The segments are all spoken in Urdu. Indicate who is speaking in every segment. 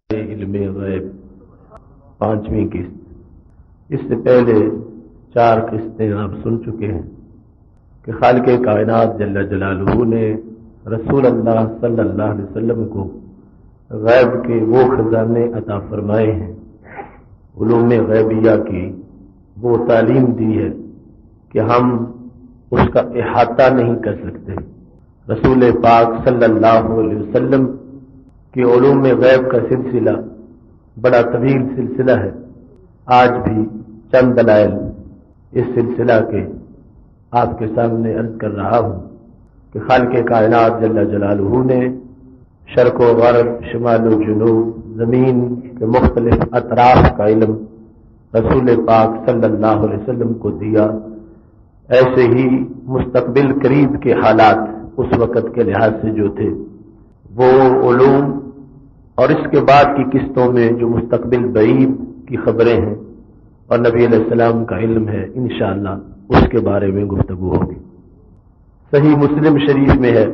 Speaker 1: علم غیب 5ویں قسط۔ اس سے پہلے 4 قسطیں آپ سن چکے ہیں کہ خالق کائنات جل جلالہ نے رسول اللہ صلی اللہ علیہ وسلم کو غیب کے وہ خزانے عطا فرمائے ہیں، علوم غیبیہ کی وہ تعلیم دی ہے کہ ہم اس کا احاطہ نہیں کر سکتے۔ رسول پاک صلی اللہ علیہ وسلم کہ علوم غیب کا سلسلہ بڑا طویل سلسلہ ہے۔ آج بھی چند دلائل اس سلسلہ کے آپ کے سامنے عرض کر رہا ہوں کہ خالق کائنات جل جلالہ نے شرق و غرب، شمال و جنوب، زمین کے مختلف اطراف کا علم رسول پاک صلی اللہ علیہ وسلم کو دیا۔ ایسے ہی مستقبل قریب کے حالات اس وقت کے لحاظ سے جو تھے وہ علوم، اور اس کے بعد کی قسطوں میں جو مستقبل بعید کی خبریں ہیں اور نبی علیہ السلام کا علم ہے، انشاءاللہ اس کے بارے میں گفتگو ہوگی۔ صحیح مسلم شریف میں ہے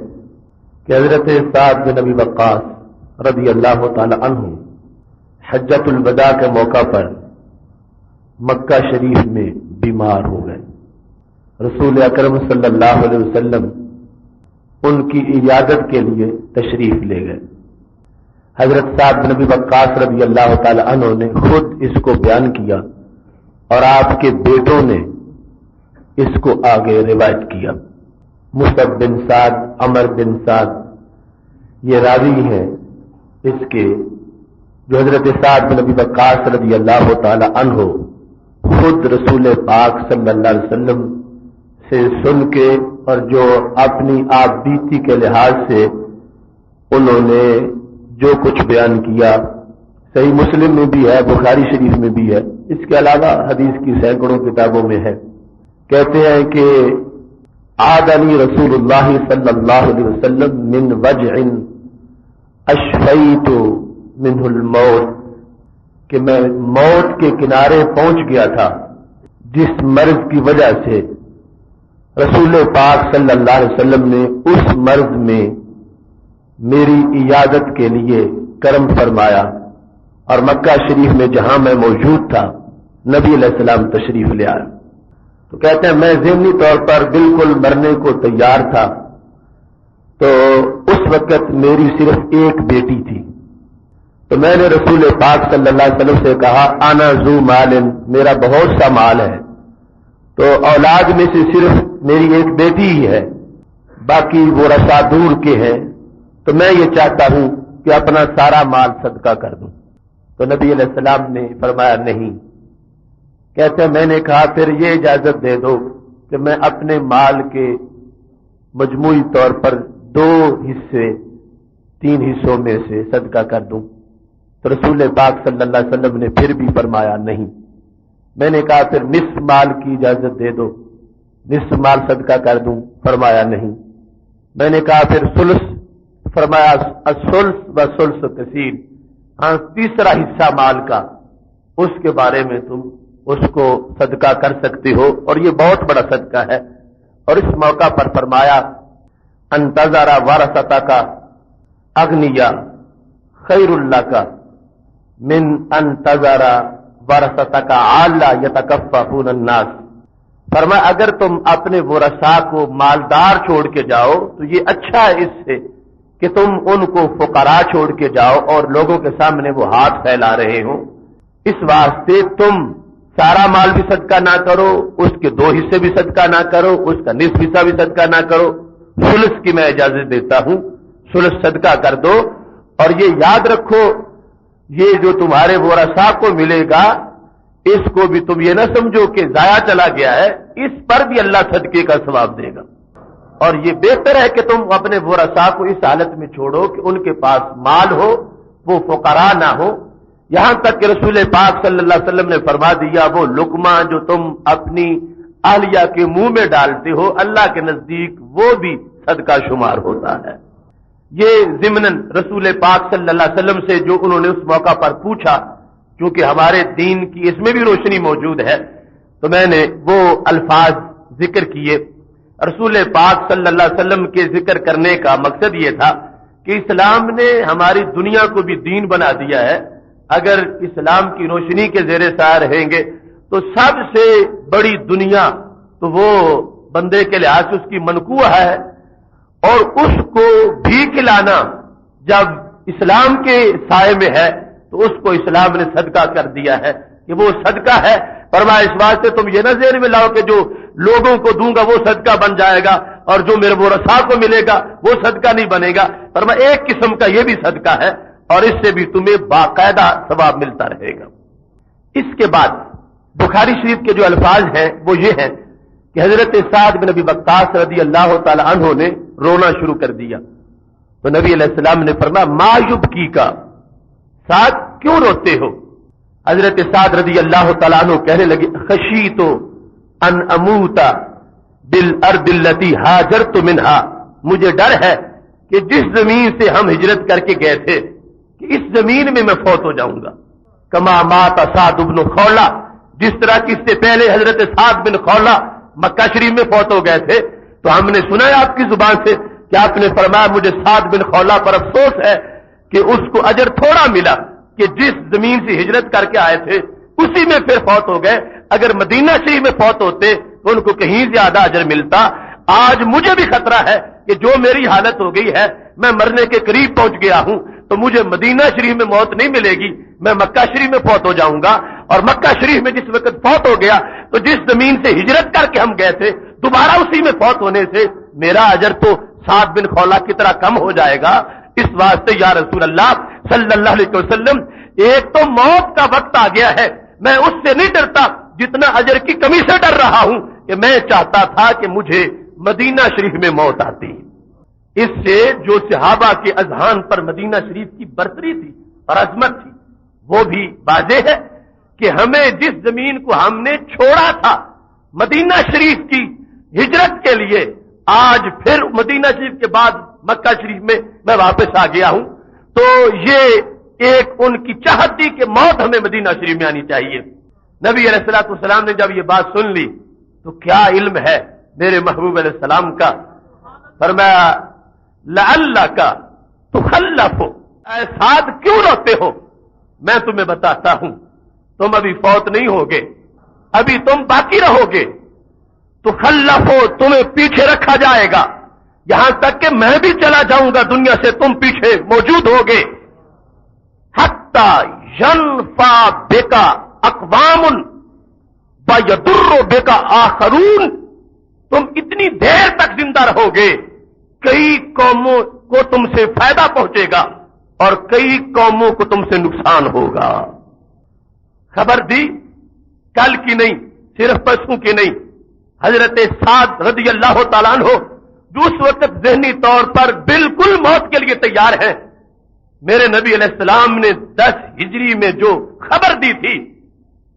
Speaker 1: کہ حضرت سعد بن ابی وقاص رضی اللہ تعالی عنہ حجۃ الوداع کے موقع پر مکہ شریف میں بیمار ہو گئے۔ رسول اکرم صلی اللہ علیہ وسلم ان کی عیادت کے لیے تشریف لے گئے۔ حضرت سعد بن ابی وقاص رضی اللہ تعالی عنہ نے خود اس کو بیان کیا اور آپ کے بیٹوں نے اس کو آگے روایت کیا۔ مصعب بن سعد، عمر بن سعد یہ راوی ہیں اس کے، جو حضرت سعد بن ابی وقاص رضی اللہ تعالی عنہ خود رسول پاک صلی اللہ علیہ وسلم سے سن کے اور جو اپنی آپ بیتی کے لحاظ سے انہوں نے جو کچھ بیان کیا، صحیح مسلم میں بھی ہے، بخاری شریف میں بھی ہے، اس کے علاوہ حدیث کی سینکڑوں کتابوں میں ہے۔ کہتے ہیں کہ عادنی رسول اللہ صلی اللہ علیہ وسلم من وجع اشفیت منہ الموت، کہ میں موت کے کنارے پہنچ گیا تھا جس مرض کی وجہ سے رسول پاک صلی اللہ علیہ وسلم نے اس مرض میں میری عیادت کے لیے کرم فرمایا، اور مکہ شریف میں جہاں میں موجود تھا نبی علیہ السلام تشریف لے آئے۔ تو کہتے ہیں میں ذہنی طور پر بالکل مرنے کو تیار تھا، تو اس وقت میری صرف ایک بیٹی تھی، تو میں نے رسول پاک صلی اللہ علیہ وسلم سے کہا انا ذو مال، میرا بہت سا مال ہے، تو اولاد میں سے صرف میری ایک بیٹی ہی ہے، باقی وہ رسا دور کے ہیں، تو میں یہ چاہتا ہوں کہ اپنا سارا مال صدقہ کر دوں۔ تو نبی علیہ السلام نے فرمایا نہیں۔ کہتے ہیں میں نے کہا پھر یہ اجازت دے دو کہ میں اپنے مال کے مجموعی طور پر 2 حصے 3 حصوں میں سے صدقہ کر دوں۔ تو رسول پاک صلی اللہ علیہ وسلم نے پھر بھی فرمایا نہیں۔ میں نے کہا پھر نصف مال کی اجازت دے دو، نصف مال صدقہ کر دوں، فرمایا نہیں۔ میں نے کہا پھر ثلث، فرمایا الثلث والثلث کثیر، ہاں تیسرا حصہ مال کا اس کے بارے میں تم اس کو صدقہ کر سکتے ہو، اور یہ بہت بڑا صدقہ ہے۔ اور اس موقع پر فرمایا انتظر ورثتک اغنیا خیر لک من انتظر ورثتک عالا یتکففون الناس، فرمایا اگر تم اپنے ورثاء کو مالدار چھوڑ کے جاؤ تو یہ اچھا ہے اس سے کہ تم ان کو فقراء چھوڑ کے جاؤ اور لوگوں کے سامنے وہ ہاتھ پھیلا رہے ہوں۔ اس واسطے تم سارا مال بھی صدقہ نہ کرو، اس کے 2 حصے بھی صدقہ نہ کرو، اس کا نصف حصہ بھی صدقہ نہ کرو، ثلث کی میں اجازت دیتا ہوں، ثلث صدقہ کر دو۔ اور یہ یاد رکھو یہ جو تمہارے ورثاء کو ملے گا اس کو بھی تم یہ نہ سمجھو کہ ضائع چلا گیا ہے، اس پر بھی اللہ صدقے کا ثواب دے گا۔ اور یہ بہتر ہے کہ تم اپنے ورثاء کو اس حالت میں چھوڑو کہ ان کے پاس مال ہو، وہ فقراء نہ ہو۔ یہاں تک کہ رسول پاک صلی اللہ علیہ وسلم نے فرما دیا وہ لقمہ جو تم اپنی اہلیہ کے منہ میں ڈالتے ہو اللہ کے نزدیک وہ بھی صدقہ شمار ہوتا ہے۔ یہ ضمناً رسول پاک صلی اللہ علیہ وسلم سے جو انہوں نے اس موقع پر پوچھا، کیونکہ ہمارے دین کی اس میں بھی روشنی موجود ہے، تو میں نے وہ الفاظ ذکر کیے۔ رسول پاک صلی اللہ علیہ وسلم کے ذکر کرنے کا مقصد یہ تھا کہ اسلام نے ہماری دنیا کو بھی دین بنا دیا ہے. اگر اسلام کی روشنی کے زیر سایہ رہیں گے تو سب سے بڑی دنیا تو وہ بندے کے لحاظ سے اس کی منقوہ ہے، اور اس کو بھی کھلانا جب اسلام کے سائے میں ہے تو اس کو اسلام نے صدقہ کر دیا ہے کہ وہ صدقہ ہے. فرمایا اس واسطے تم یہ نہ ذہن میں لاؤ کہ جو لوگوں کو دوں گا وہ صدقہ بن جائے گا اور جو میرے ورثاء کو ملے گا وہ صدقہ نہیں بنے گا. فرمایا ایک قسم کا یہ بھی صدقہ ہے اور اس سے بھی تمہیں باقاعدہ ثواب ملتا رہے گا. اس کے بعد بخاری شریف کے جو الفاظ ہیں وہ یہ ہیں کہ حضرت سعد بن ابی وقاص رضی اللہ تعالی عنہ نے رونا شروع کر دیا تو نبی علیہ السلام نے فرمایا ما یبکی کا، سعد کیوں روتے ہو؟ حضرت سعد رضی اللہ تعالی عنہ کہنے لگے خشیت ان اموت بالارض التي هاجرت منها، مجھے ڈر ہے کہ جس زمین سے ہم ہجرت کر کے گئے تھے کہ اس زمین میں میں فوت ہو جاؤں گا. کما مات سعد بن خولہ، جس طرح کی اس سے پہلے حضرت سعد بن خولہ مکہ شریف میں فوت ہو گئے تھے تو ہم نے سنا ہے آپ کی زبان سے کہ آپ نے فرمایا مجھے سعد بن خولہ پر افسوس ہے کہ اس کو اجر تھوڑا ملا کہ جس زمین سے ہجرت کر کے آئے تھے اسی میں پھر فوت ہو گئے. اگر مدینہ شریف میں فوت ہوتے تو ان کو کہیں زیادہ اجر ملتا. آج مجھے بھی خطرہ ہے کہ جو میری حالت ہو گئی ہے میں مرنے کے قریب پہنچ گیا ہوں تو مجھے مدینہ شریف میں موت نہیں ملے گی، میں مکہ شریف میں فوت ہو جاؤں گا. اور مکہ شریف میں جس وقت فوت ہو گیا تو جس زمین سے ہجرت کر کے ہم گئے تھے دوبارہ اسی میں فوت ہونے سے میرا اجر تو سعد بن خولہ کی طرح کم ہو جائے گا. اس واسطے یا رسول اللہ صلی اللہ علیہ وسلم ایک تو موت کا وقت آ گیا ہے، میں اس سے نہیں ڈرتا جتنا اجر کی کمی سے ڈر رہا ہوں کہ میں چاہتا تھا کہ مجھے مدینہ شریف میں موت آتی. اس سے جو صحابہ کے اذہان پر مدینہ شریف کی برتری تھی اور عظمت تھی وہ بھی واضح ہے کہ ہمیں جس زمین کو ہم نے چھوڑا تھا مدینہ شریف کی ہجرت کے لیے، آج پھر مدینہ شریف کے بعد مکہ شریف میں واپس آ گیا ہوں. تو یہ ایک ان کی چاہت تھی کہ موت ہمیں مدینہ شریف میں آنی چاہیے. نبی علیہ الصلوۃ والسلام نے جب یہ بات سن لی تو کیا علم ہے میرے محبوب علیہ السلام کا. فرمایا لعلک تخلف، اے سعد کیوں روتے ہو؟ میں تمہیں بتاتا ہوں تم ابھی فوت نہیں ہوگے، ابھی تم باقی رہو گے. تخلفو، تمہیں پیچھے رکھا جائے گا یہاں تک کہ میں بھی چلا جاؤں گا دنیا سے تم پیچھے موجود ہوگے. حتی ینفع بک اقوام ویضر بک آخرون، تم اتنی دیر تک زندہ رہو گے کئی قوموں کو تم سے فائدہ پہنچے گا اور کئی قوموں کو تم سے نقصان ہوگا. خبر دی کل کی نہیں، صرف پرسوں کی نہیں. حضرت سعد رضی اللہ تعالیٰ عنہ جو اس وقت ذہنی طور پر بالکل موت کے لیے تیار ہیں، میرے نبی علیہ السلام نے 10 ہجری میں جو خبر دی تھی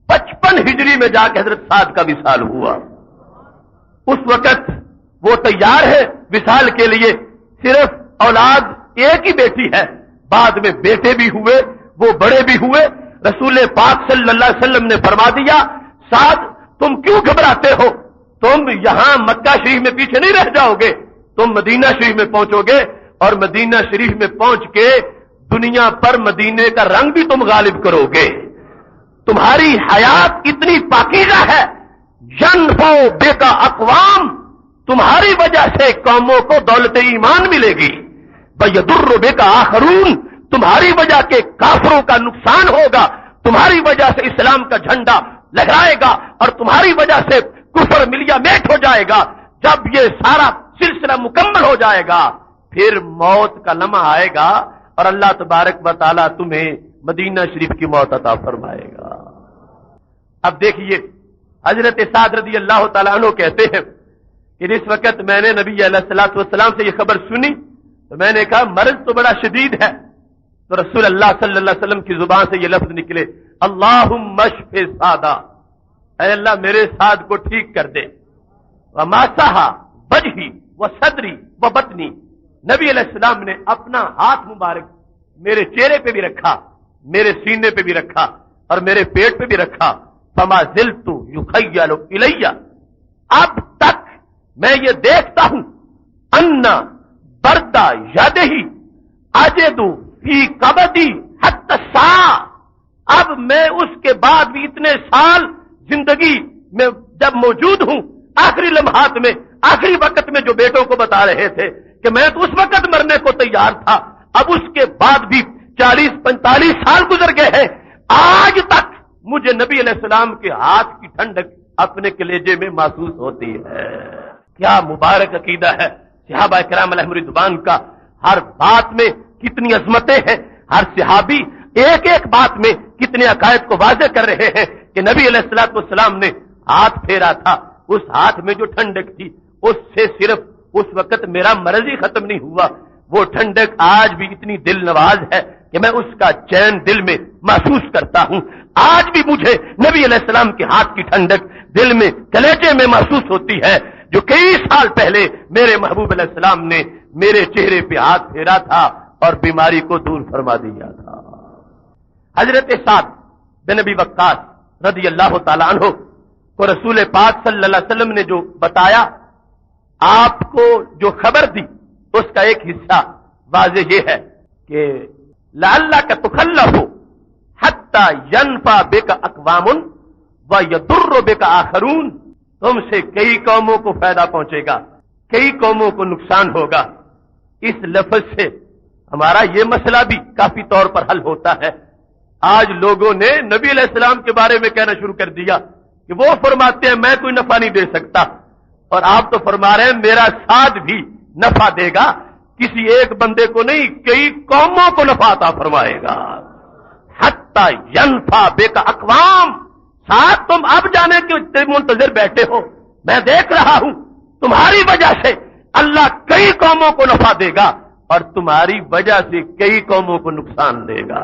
Speaker 1: 55 ہجری میں جا کے حضرت سعد کا وصال ہوا. اس وقت وہ تیار ہے وصال کے لیے، صرف اولاد ایک ہی بیٹی ہے، بعد میں بیٹے بھی ہوئے، وہ بڑے بھی ہوئے. رسول پاک صلی اللہ علیہ وسلم نے فرما دیا سعد تم کیوں گھبراتے ہو، تم یہاں مکہ شریف میں پیچھے نہیں رہ جاؤ گے، تم مدینہ شریف میں پہنچو گے اور مدینہ شریف میں پہنچ کے دنیا پر مدینے کا رنگ بھی تم غالب کرو گے. تمہاری حیات اتنی پاکیزہ ہے، ینفع بک اقوام، تمہاری وجہ سے قوموں کو دولت ایمان ملے گی. ویضر بک آخرون، تمہاری وجہ کے کافروں کا نقصان ہوگا، تمہاری وجہ سے اسلام کا جھنڈا لہرائے گا اور تمہاری وجہ سے کفر ملیا میٹ ہو جائے گا. جب یہ سارا سلسلہ مکمل ہو جائے گا پھر موت کا لمحہ آئے گا اور اللہ تبارک و تعالیٰ تمہیں مدینہ شریف کی موت عطا فرمائے گا. اب دیکھیے حضرت سعد رضی اللہ تعالیٰ عنہ کہتے ہیں کہ اس وقت میں نے نبی علیہ الصلوۃ والسلام سے یہ خبر سنی تو میں نے کہا مرض تو بڑا شدید ہے. تو رسول اللہ صلی اللہ علیہ وسلم کی زبان سے یہ لفظ نکلے اللہم اشف سعدا، اے اللہ میرے سعد کو ٹھیک کر دے. وماسح وجہی وصدری وبطنی، نبی علیہ السلام نے اپنا ہاتھ مبارک میرے چہرے پہ بھی رکھا، میرے سینے پہ بھی رکھا اور میرے پیٹ پہ بھی رکھا. فما زلت یخیل الی، اب تک میں یہ دیکھتا ہوں ان بردا یدہی
Speaker 2: اجدو فی قبضی حتی الساعہ، اب میں اس کے بعد بھی اتنے سال زندگی میں جب موجود ہوں، آخری لمحات میں، آخری وقت میں جو بیٹوں کو بتا رہے تھے کہ میں تو اس وقت مرنے کو تیار تھا، اب اس کے بعد بھی 40-45 سال گزر گئے ہیں، آج تک مجھے نبی علیہ السلام کے ہاتھ کی ٹھنڈک اپنے کلیجے میں محسوس ہوتی ہے۔ کیا مبارک عقیدہ ہے صحابہ کرام علیہم رضوان کا، ہر بات میں کتنی عظمتیں ہیں، ہر صحابی ایک ایک بات میں کتنے عقائد کو واضح کر رہے ہیں کہ نبی علیہ السلام نے ہاتھ پھیرا تھا، اس ہاتھ میں جو ٹھنڈک تھی اس سے صرف اس وقت میرا مرض ہی ختم نہیں ہوا، وہ ٹھنڈک آج بھی اتنی دل نواز ہے کہ میں اس کا چین دل میں محسوس کرتا ہوں۔ آج بھی مجھے نبی علیہ السلام کے ہاتھ کی ٹھنڈک دل میں، کلیجے میں محسوس ہوتی ہے، جو کئی سال پہلے میرے محبوب علیہ السلام نے میرے چہرے پہ ہاتھ پھیرا تھا اور بیماری کو دور فرما دیا تھا۔ حضرت سعد بن ابی وقاص رضی اللہ تعالی عنہ کو رسول پاک صلی اللہ علیہ وسلم نے جو بتایا، آپ کو جو خبر دی، اس کا ایک حصہ واضح یہ ہے کہ لعلک تخلف حتی ینفع بک اقوام ویضر بک آخرون، تم سے کئی قوموں کو فائدہ پہنچے گا، کئی قوموں کو نقصان ہوگا۔ اس لفظ سے ہمارا یہ مسئلہ بھی کافی طور پر حل ہوتا ہے۔ آج لوگوں نے نبی علیہ السلام کے بارے میں کہنا شروع کر دیا کہ وہ فرماتے ہیں میں کوئی نفع نہیں دے سکتا، اور آپ تو فرما رہے ہیں میرا ساتھ بھی نفع دے گا، کسی ایک بندے کو نہیں کئی قوموں کو نفع عطا فرمائے گا۔ حتی ینفع بک اقوام، ساتھ تم اب جانے کے منتظر بیٹھے ہو، میں دیکھ رہا ہوں تمہاری وجہ سے اللہ کئی قوموں کو نفع دے گا اور تمہاری وجہ سے کئی قوموں کو نقصان دے گا۔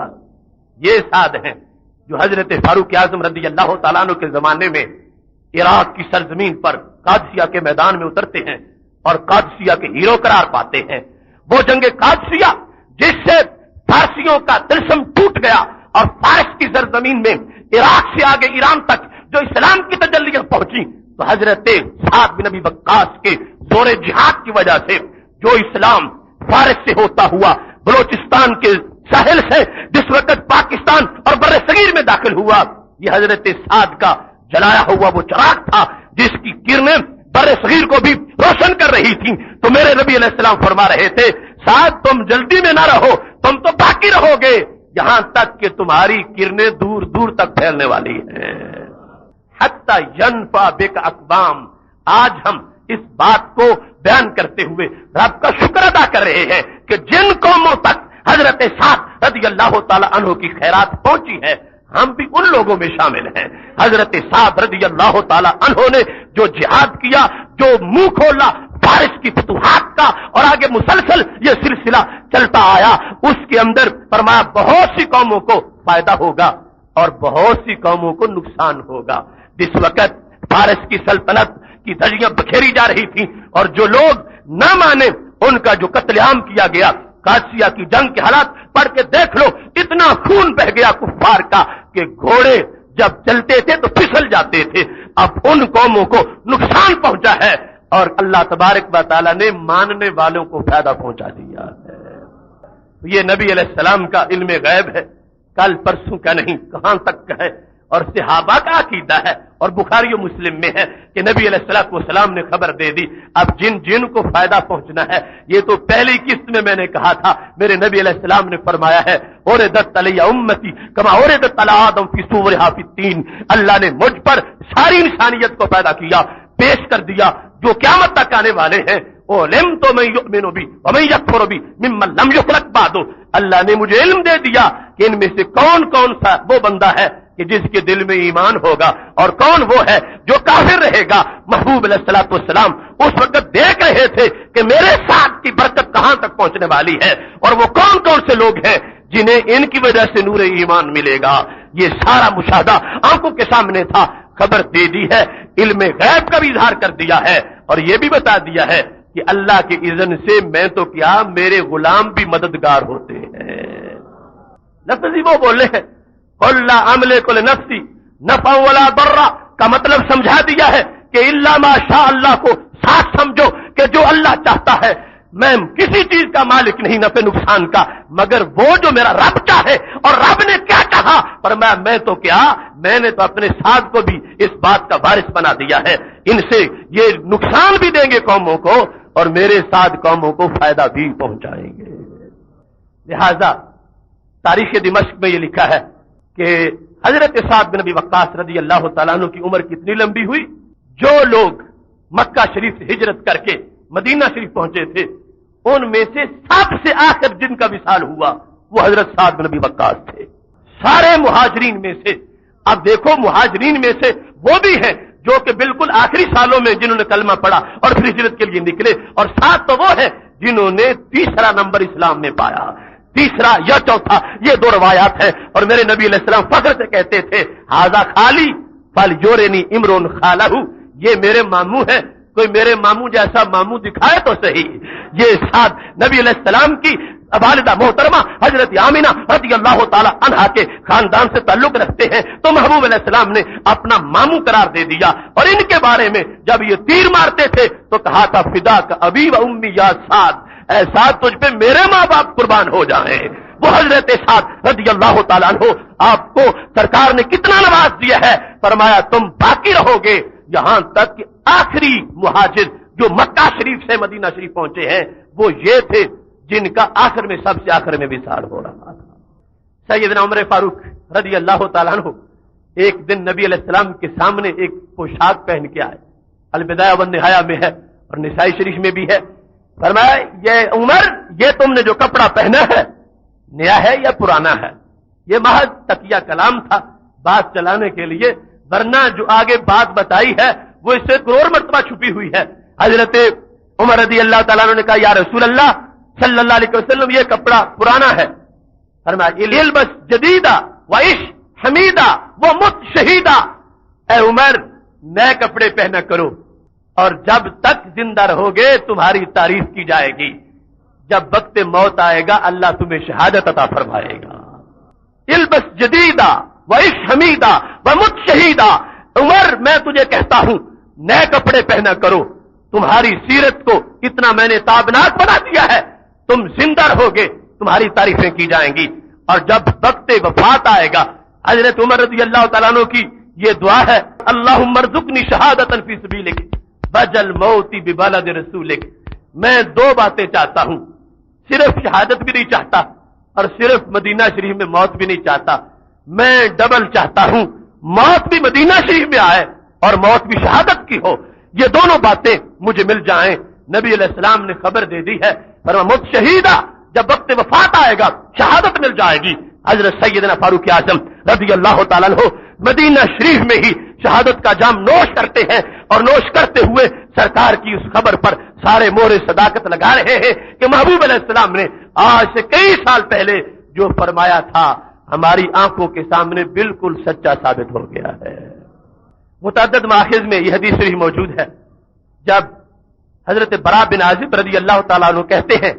Speaker 2: یہ سعد ہیں جو حضرت فاروق اعظم رضی اللہ تعالیٰ عنہ کے زمانے میں عراق کی سرزمین پر قادسیہ کے میدان میں اترتے ہیں اور قادسیہ کے ہیرو قرار پاتے ہیں۔ وہ جنگ قادسیہ جس سے فارسیوں کا طلسم ٹوٹ گیا اور فارس کی سرزمین میں عراق سے آگے ایران تک جو اسلام کی تجلیاں پہنچی، تو حضرت سعد بن ابی وقاص کے زور جہاد کی وجہ سے جو اسلام فارس سے ہوتا ہوا بلوچستان کے ساحل سے جس وقت پاکستان اور بر صغیر میں داخل ہوا، یہ حضرت سعد کا جلایا ہوا وہ چراغ تھا جس کی کرنیں بر صغیر کو بھی روشن کر رہی تھی۔ تو میرے نبی علیہ السلام فرما رہے تھے سعد تم جلدی میں نہ رہو، تم تو باقی رہو گے یہاں تک کہ تمہاری کرنیں دور دور تک پھیلنے والی ہیں۔ حتی ینفع بک اقوام، آج ہم اس بات کو بیان کرتے ہوئے رب کا شکر ادا کر رہے ہیں کہ جن قوموں تک حضرت سعد رضی اللہ تعالی عنہ کی خیرات پہنچی ہے ہم بھی ان لوگوں میں شامل ہیں۔ حضرت سعد رضی اللہ تعالی عنہ نے جو جہاد کیا، جو منہ کھولا فارس کی فتوحات کا اور آگے مسلسل یہ سلسلہ چلتا آیا، اس کے اندر فرمایا بہت سی قوموں کو فائدہ ہوگا اور بہت سی قوموں کو نقصان ہوگا۔ جس وقت فارس کی سلطنت کی دھجیاں بکھیری جا رہی تھیں اور جو لوگ نہ مانے ان کا جو قتل عام کیا گیا، قادسیہ کی جنگ کے حالات پڑھ کے دیکھ لو، اتنا خون بہ گیا کفار کا کہ گھوڑے جب چلتے تھے تو پھسل جاتے تھے۔ اب ان قوموں کو نقصان پہنچا ہے اور اللہ تبارک و تعالیٰ نے ماننے والوں کو فائدہ پہنچا دیا ہے۔ یہ نبی علیہ السلام کا علم غیب ہے، کل پرسوں کا نہیں، کہاں تک کا ہے، اور صحابہ کا عقیدہ ہے اور بخاری و مسلم میں ہے کہ نبی علیہ السلام نے خبر دے دی۔ اب جن کو فائدہ پہنچنا ہے، یہ تو پہلی قسط میں نے کہا تھا، میرے نبی علیہ السلام نے فرمایا ہے اوردت علی امتی کما اوردت علی آدم فی صورہا فی التین، اللہ نے مجھ پر ساری انسانیت کو پیدا کیا، پیش کر دیا جو قیامت تک آنے والے ہیں۔ علمت من یؤمن بی ومن یکفر بی ممن لم یخلق بعد، اللہ نے مجھے علم دے دیا کہ ان میں سے کون کون سا وہ بندہ ہے کہ جس کے دل میں ایمان ہوگا اور کون وہ ہے جو کافر رہے گا۔ محبوب علیہ الصلوۃ والسلام اس وقت دیکھ رہے تھے کہ میرے ساتھ کی برکت کہاں تک پہنچنے والی ہے اور وہ کون کون سے لوگ ہیں جنہیں ان کی وجہ سے نور ایمان ملے گا۔ یہ سارا مشاہدہ آنکھوں کے سامنے تھا، خبر دے دی ہے، علم غیب کا بھی اظہار کر دیا ہے اور یہ بھی بتا دیا ہے کہ اللہ کے اذن سے میں تو کیا میرے غلام بھی مددگار ہوتے ہیں۔ لفظ ہی وہ بولے ہیں قل لا املک لنفسی نفعا ولا ضرا کا مطلب سمجھا دیا ہے کہ الا ما شاء اللہ کو ساتھ سمجھو کہ جو اللہ چاہتا ہے میں کسی چیز کا مالک نہیں نفع نقصان کا، مگر وہ جو میرا رب چاہے۔ اور رب نے کیا کہا؟ فرمایا میں تو کیا، میں نے تو اپنے ساتھ کو بھی اس بات کا وارث بنا دیا ہے، ان سے یہ نقصان بھی دیں گے قوموں کو اور میرے ساتھ قوموں کو فائدہ بھی پہنچائیں گے۔ لہذا تاریخ دمشق میں یہ لکھا ہے کہ حضرت سعد بن ابی وقاص رضی اللہ تعالیٰ عنہ کی عمر کتنی لمبی ہوئی، جو لوگ مکہ شریف سے ہجرت کر کے مدینہ شریف پہنچے تھے ان میں سے سب سے آخر جن کا وصال ہوا وہ حضرت سعد بن ابی وقاص تھے، سارے مہاجرین میں سے۔ اب دیکھو مہاجرین میں سے وہ بھی ہیں جو کہ بالکل آخری سالوں میں جنہوں نے کلمہ پڑھا اور پھر ہجرت کے لیے نکلے، اور ساتھ تو وہ ہیں جنہوں نے تیسرا نمبر اسلام میں پایا، تیسرا یا چوتھا، یہ دو روایات ہیں۔ اور میرے نبی علیہ السلام فخر سے کہتے تھے ہاذا خالی فلیورنی امرؤ خالہ، یہ میرے ماموں ہیں، کوئی میرے ماموں جیسا ماموں دکھائے تو صحیح۔ یہ ساتھ نبی علیہ السلام کی والدہ محترمہ حضرت آمینہ رضی اللہ تعالی عنہا کے خاندان سے تعلق رکھتے ہیں، تو محبوب علیہ السلام نے اپنا ماموں قرار دے دیا۔ اور ان کے بارے میں جب یہ تیر مارتے تھے تو کہا تھا فدا کا ابی و امی یا سعد، اے سعد تجھ پہ میرے ماں باپ قربان ہو جائیں۔ وہ حضرت سعد رضی اللہ تعالیٰ عنہ آپ کو سرکار نے کتنا نواز دیا ہے، فرمایا تم باقی رہو گے یہاں تک کہ آخری مہاجر جو مکہ شریف سے مدینہ شریف پہنچے ہیں وہ یہ تھے جن کا آخر میں سب سے آخر میں وصال ہو رہا تھا۔ سیدنا عمر فاروق رضی اللہ تعالیٰ عنہ ایک دن نبی علیہ السلام کے سامنے ایک پوشاک پہن کے آئے، البدایہ والنہایہ میں ہے اور نسائی شریف میں بھی ہے۔ فرمایا یہ عمر یہ تم نے جو کپڑا پہنا ہے نیا ہے یا پرانا ہے؟ یہ محض تقیہ کلام تھا بات چلانے کے لیے، ورنہ جو آگے بات بتائی ہے وہ اس سے کروڑ مرتبہ چھپی ہوئی ہے۔ حضرت عمر رضی اللہ تعالیٰ عنہ نے کہا یا رسول اللہ صلی اللہ علیہ وسلم یہ کپڑا پرانا ہے۔ فرمایا البس جدیدہ وعش حمیدہ ومت شہیدہ، اے عمر نئے کپڑے پہنا کرو اور جب تک زندہ رہو گے تمہاری تعریف کی جائے گی، جب وقت موت آئے گا اللہ تمہیں شہادت عطا فرمائے گا۔ البس جدیدہ وعش حمیدہ ومت شہیدہ، عمر میں تجھے کہتا ہوں نئے کپڑے پہنا کرو، تمہاری سیرت کو اتنا میں نے تابناک بنا دیا ہے، تم زندہ رہو گے تمہاری تعریفیں کی جائیں گی، اور جب وقت وفات آئے گا حضرت عمر رضی اللہ تعالیٰ عنہ کی یہ دعا ہے اللہم ارزقنی شہادۃ فی سبیلک بجل موتی ببلد رسولک، میں دو باتیں چاہتا ہوں، صرف شہادت بھی نہیں چاہتا اور صرف مدینہ شریف میں موت بھی نہیں چاہتا، میں ڈبل چاہتا ہوں، موت بھی مدینہ شریف میں آئے اور موت بھی شہادت کی ہو، یہ دونوں باتیں مجھے مل جائیں۔ نبی علیہ السلام نے خبر دے دی ہے، فرمایا مت شہیدہ، جب وقت وفات آئے گا شہادت مل جائے گی۔ حضرت سیدنا فاروق اعظم رضی اللہ تعالیٰ عنہ مدینہ شریف میں ہی شہادت کا جام نوش کرتے ہیں، اور نوش کرتے ہوئے سرکار کی اس خبر پر سارے مہر صداقت لگا رہے ہیں کہ محبوب علیہ السلام نے آج سے کئی سال پہلے جو فرمایا تھا ہماری آنکھوں کے سامنے بالکل سچا ثابت ہو گیا ہے۔ متعدد مآخذ میں یہ حدیث بھی موجود ہے، جب حضرت برا بن عازب رضی اللہ تعالیٰ عنہ کہتے ہیں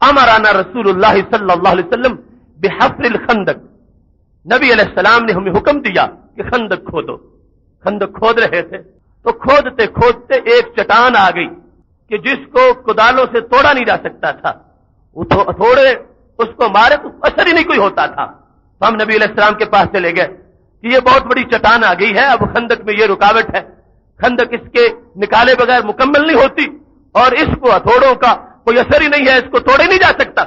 Speaker 2: امرنا رسول اللہ صلی اللہ علیہ وسلم بحفر الخندق، نبی علیہ السلام نے ہمیں حکم دیا کہ خندق کھودو۔ خندق کھود رہے تھے تو کھودتے کھودتے ایک چٹان آ گئی کہ جس کو کدالوں سے توڑا نہیں جا سکتا تھا، وہ تھوڑے اس کو مارے تو اثر ہی نہیں کوئی ہوتا تھا۔ ہم نبی علیہ السلام کے پاس چلے گئے کہ یہ بہت بڑی چٹان آ گئی ہے، اب خندق میں یہ رکاوٹ ہے، خندق اس کے نکالے بغیر مکمل نہیں ہوتی اور اس کو ہتھوڑوں کا کوئی اثر ہی نہیں ہے، اس کو توڑے نہیں جا سکتا۔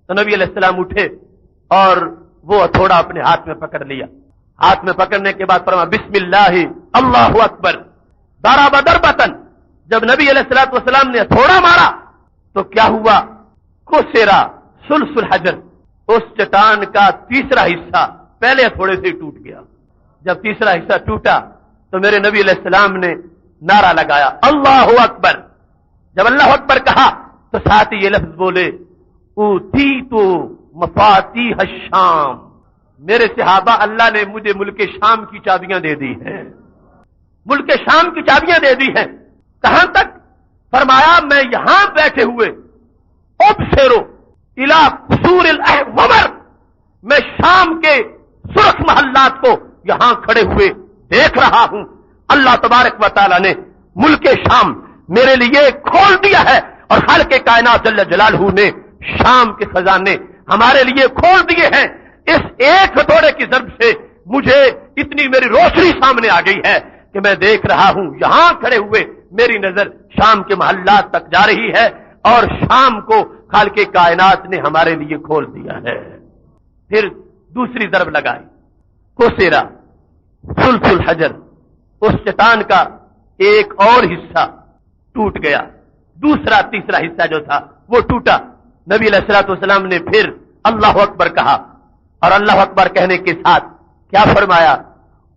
Speaker 2: تو نبی علیہ السلام اٹھے اور وہ ہتھوڑا اپنے ہاتھ میں پکڑ لیا، ہاتھ میں پکڑنے کے بعد فرمایا بسم اللہ اللہ اکبر ضرب ضربۃ، جب نبی علیہ الصلوۃ والسلام نے ہتھوڑا مارا تو کیا ہوا، کسرا ثلث الحجر، اس چٹان کا تیسرا حصہ پہلے ہتھوڑے سے ہی ٹوٹ گیا۔ جب تیسرا حصہ ٹوٹا تو میرے نبی علیہ السلام نے نعرہ لگایا اللہ اکبر، جب اللہ اکبر کہا تو ساتھ ہی یہ لفظ بولے اوتیت مفاتیح الشام، میرے صحابہ اللہ نے مجھے ملک شام کی چابیاں دے دی ہیں، ملک شام کی چابیاں دے دی ہیں۔ کہاں تک؟ فرمایا میں یہاں بیٹھے ہوئے ابصرو الی قصور الاحمر، میں شام کے سرخ محلات کو یہاں کھڑے ہوئے دیکھ رہا ہوں، اللہ تبارک و تعالی نے ملک شام میرے لیے کھول دیا ہے اور خالق کائنات جل جلالہ نے شام کے خزانے ہمارے لیے کھول دیے ہیں. اس ایک ہتھوڑے کی ضرب سے مجھے اتنی میری روشنی سامنے آ گئی ہے کہ میں دیکھ رہا ہوں یہاں کھڑے ہوئے میری نظر شام کے محلات تک جا رہی ہے اور شام کو خالق کائنات نے ہمارے لیے کھول دیا ہے. پھر دوسری ضرب لگائی. کوسیرا سلس الحجر، اس چٹان کا ایک اور حصہ ٹوٹ گیا، دوسرا تیسرا حصہ جو تھا وہ ٹوٹا. نبی علیہ الصلوۃ والسلام نے پھر اللہ اکبر کہا اور اللہ اکبر کہنے کے ساتھ کیا فرمایا؟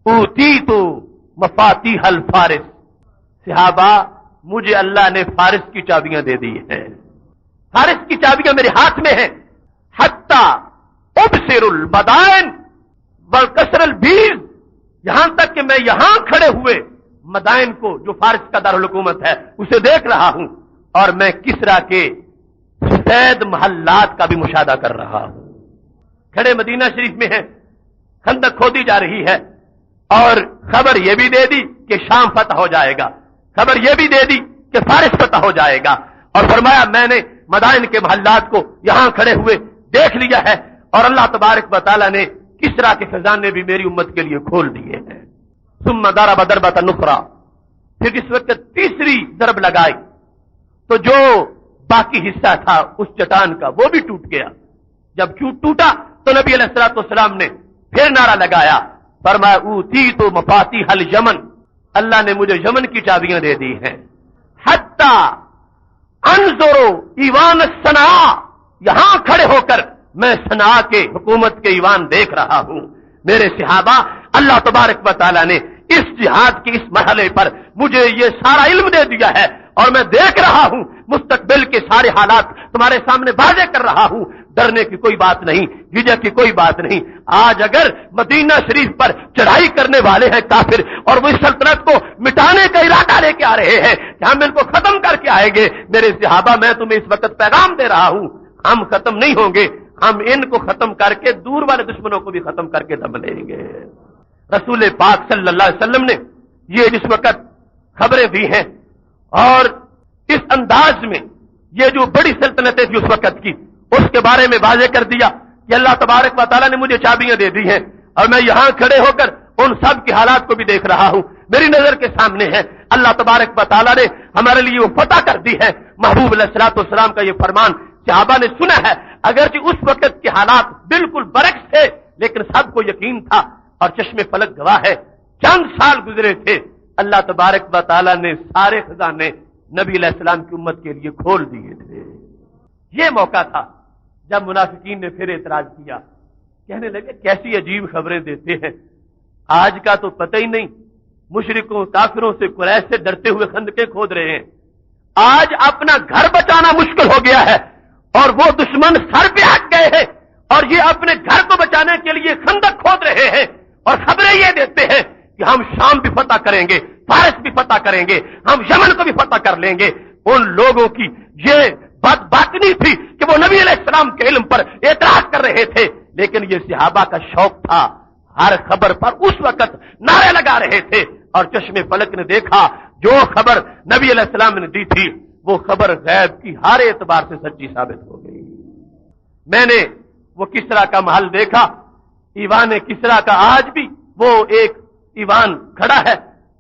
Speaker 2: اوتیت مفاتیح الفارس. صحابہ مجھے اللہ نے فارس کی چابیاں دے دی ہیں، فارس کی چابیاں میرے ہاتھ میں ہیں. حتی ابصر المدائن والکسر البیز، یہاں تک کہ میں یہاں کھڑے ہوئے مدائن کو جو فارس کا دارالحکومت ہے اسے دیکھ رہا ہوں اور میں کسرا کے سفید محلات کا بھی مشاہدہ کر رہا ہوں. کھڑے مدینہ شریف میں ہیں، خندق کھودی جا رہی ہے اور خبر یہ بھی دے دی کہ شام فتح ہو جائے گا، خبر یہ بھی دے دی کہ فارس فتح ہو جائے گا، اور فرمایا میں نے مدائن کے محلات کو یہاں کھڑے ہوئے دیکھ لیا ہے اور اللہ تبارک و تعالی نے کسرا کے خزانے بھی میری امت کے لیے کھول دیے ہیں. ثم ضرب ضربۃ اخرى، پھر اس وقت تیسری ضرب لگائی تو جو باقی حصہ تھا اس چٹان کا وہ بھی ٹوٹ گیا. جب ٹوٹا تو نبی علیہ الصلوۃ والسلام نے پھر نعرہ لگایا، فرمایا اوتیت مفاتیح الیمن، اللہ نے مجھے یمن کی چابیاں دے دی ہیں. حتی انظر ایوان الصنعاء، یہاں کھڑے ہو کر میں صنعاء کے حکومت کے ایوان دیکھ رہا ہوں. میرے صحابہ اللہ تبارک و تعالی نے اس جہاد کے اس مرحلے پر مجھے یہ سارا علم دے دیا ہے اور میں دیکھ رہا ہوں مستقبل کے سارے حالات تمہارے سامنے واضح کر رہا ہوں. ڈرنے کی کوئی بات نہیں، جھجک کی کوئی بات نہیں. آج اگر مدینہ شریف پر چڑھائی کرنے والے ہیں کافر اور وہ اس سلطنت کو مٹانے کا ارادہ لے کے آ رہے ہیں کہ ہم ان کو ختم کر کے آئیں گے، میرے صحابہ میں تمہیں اس وقت پیغام دے رہا ہوں ہم ختم نہیں ہوں گے، ہم ان کو ختم کر کے دور والے دشمنوں کو بھی ختم کر کے دم لیں گے. رسول پاک صلی اللہ علیہ وسلم نے یہ جس وقت خبریں دی ہیں اور اس انداز میں یہ جو بڑی سلطنتیں تھی اس وقت کی اس کے بارے میں واضح کر دیا کہ اللہ تبارک و تعالیٰ نے مجھے چابیاں دے دی ہیں اور میں یہاں کھڑے ہو کر ان سب کے حالات کو بھی دیکھ رہا ہوں، میری نظر کے سامنے ہے. اللہ تبارک و تعالیٰ نے ہمارے لیے وہ فتح کر دی ہے. محبوب علیہ الصلوۃ والسلام کا یہ فرمان صحابہ نے سنا ہے، اگرچہ اس وقت کے حالات بالکل برعکس تھے لیکن سب کو یقین تھا اور چشم فلک گواہ ہے. چند سال گزرے تھے، اللہ تبارک و تعالیٰ نے سارے خزانے نبی علیہ السلام کی امت کے لیے کھول دیے تھے. یہ موقع تھا جب منافقین نے پھر اعتراض کیا، کہنے لگے کیسی عجیب خبریں دیتے ہیں، آج کا تو پتہ ہی نہیں، مشرکوں کافروں سے قریش سے ڈرتے ہوئے خندقیں کھود رہے ہیں، آج اپنا گھر بچانا مشکل ہو گیا ہے اور وہ دشمن سر پہ ہٹ گئے ہیں اور یہ اپنے گھر کو بچانے کے لیے خندق کھود رہے ہیں اور خبریں یہ دیتے ہیں کہ ہم شام بھی فتح کریں گے، فارس بھی فتح کریں گے، ہم یمن کو بھی فتح کر لیں گے. ان لوگوں کی یہ بدباطنی تھی کہ وہ نبی علیہ السلام کے علم پر اعتراض کر رہے تھے، لیکن یہ صحابہ کا شوق تھا، ہر خبر پر اس وقت نعرے لگا رہے تھے اور چشم فلک نے دیکھا جو خبر نبی علیہ السلام نے دی تھی وہ خبر غیب کی ہر اعتبار سے سچی ثابت ہو گئی. میں نے وہ کسرا کا محل دیکھا، ایوان کسرا کا آج بھی وہ ایک ایوان کھڑا ہے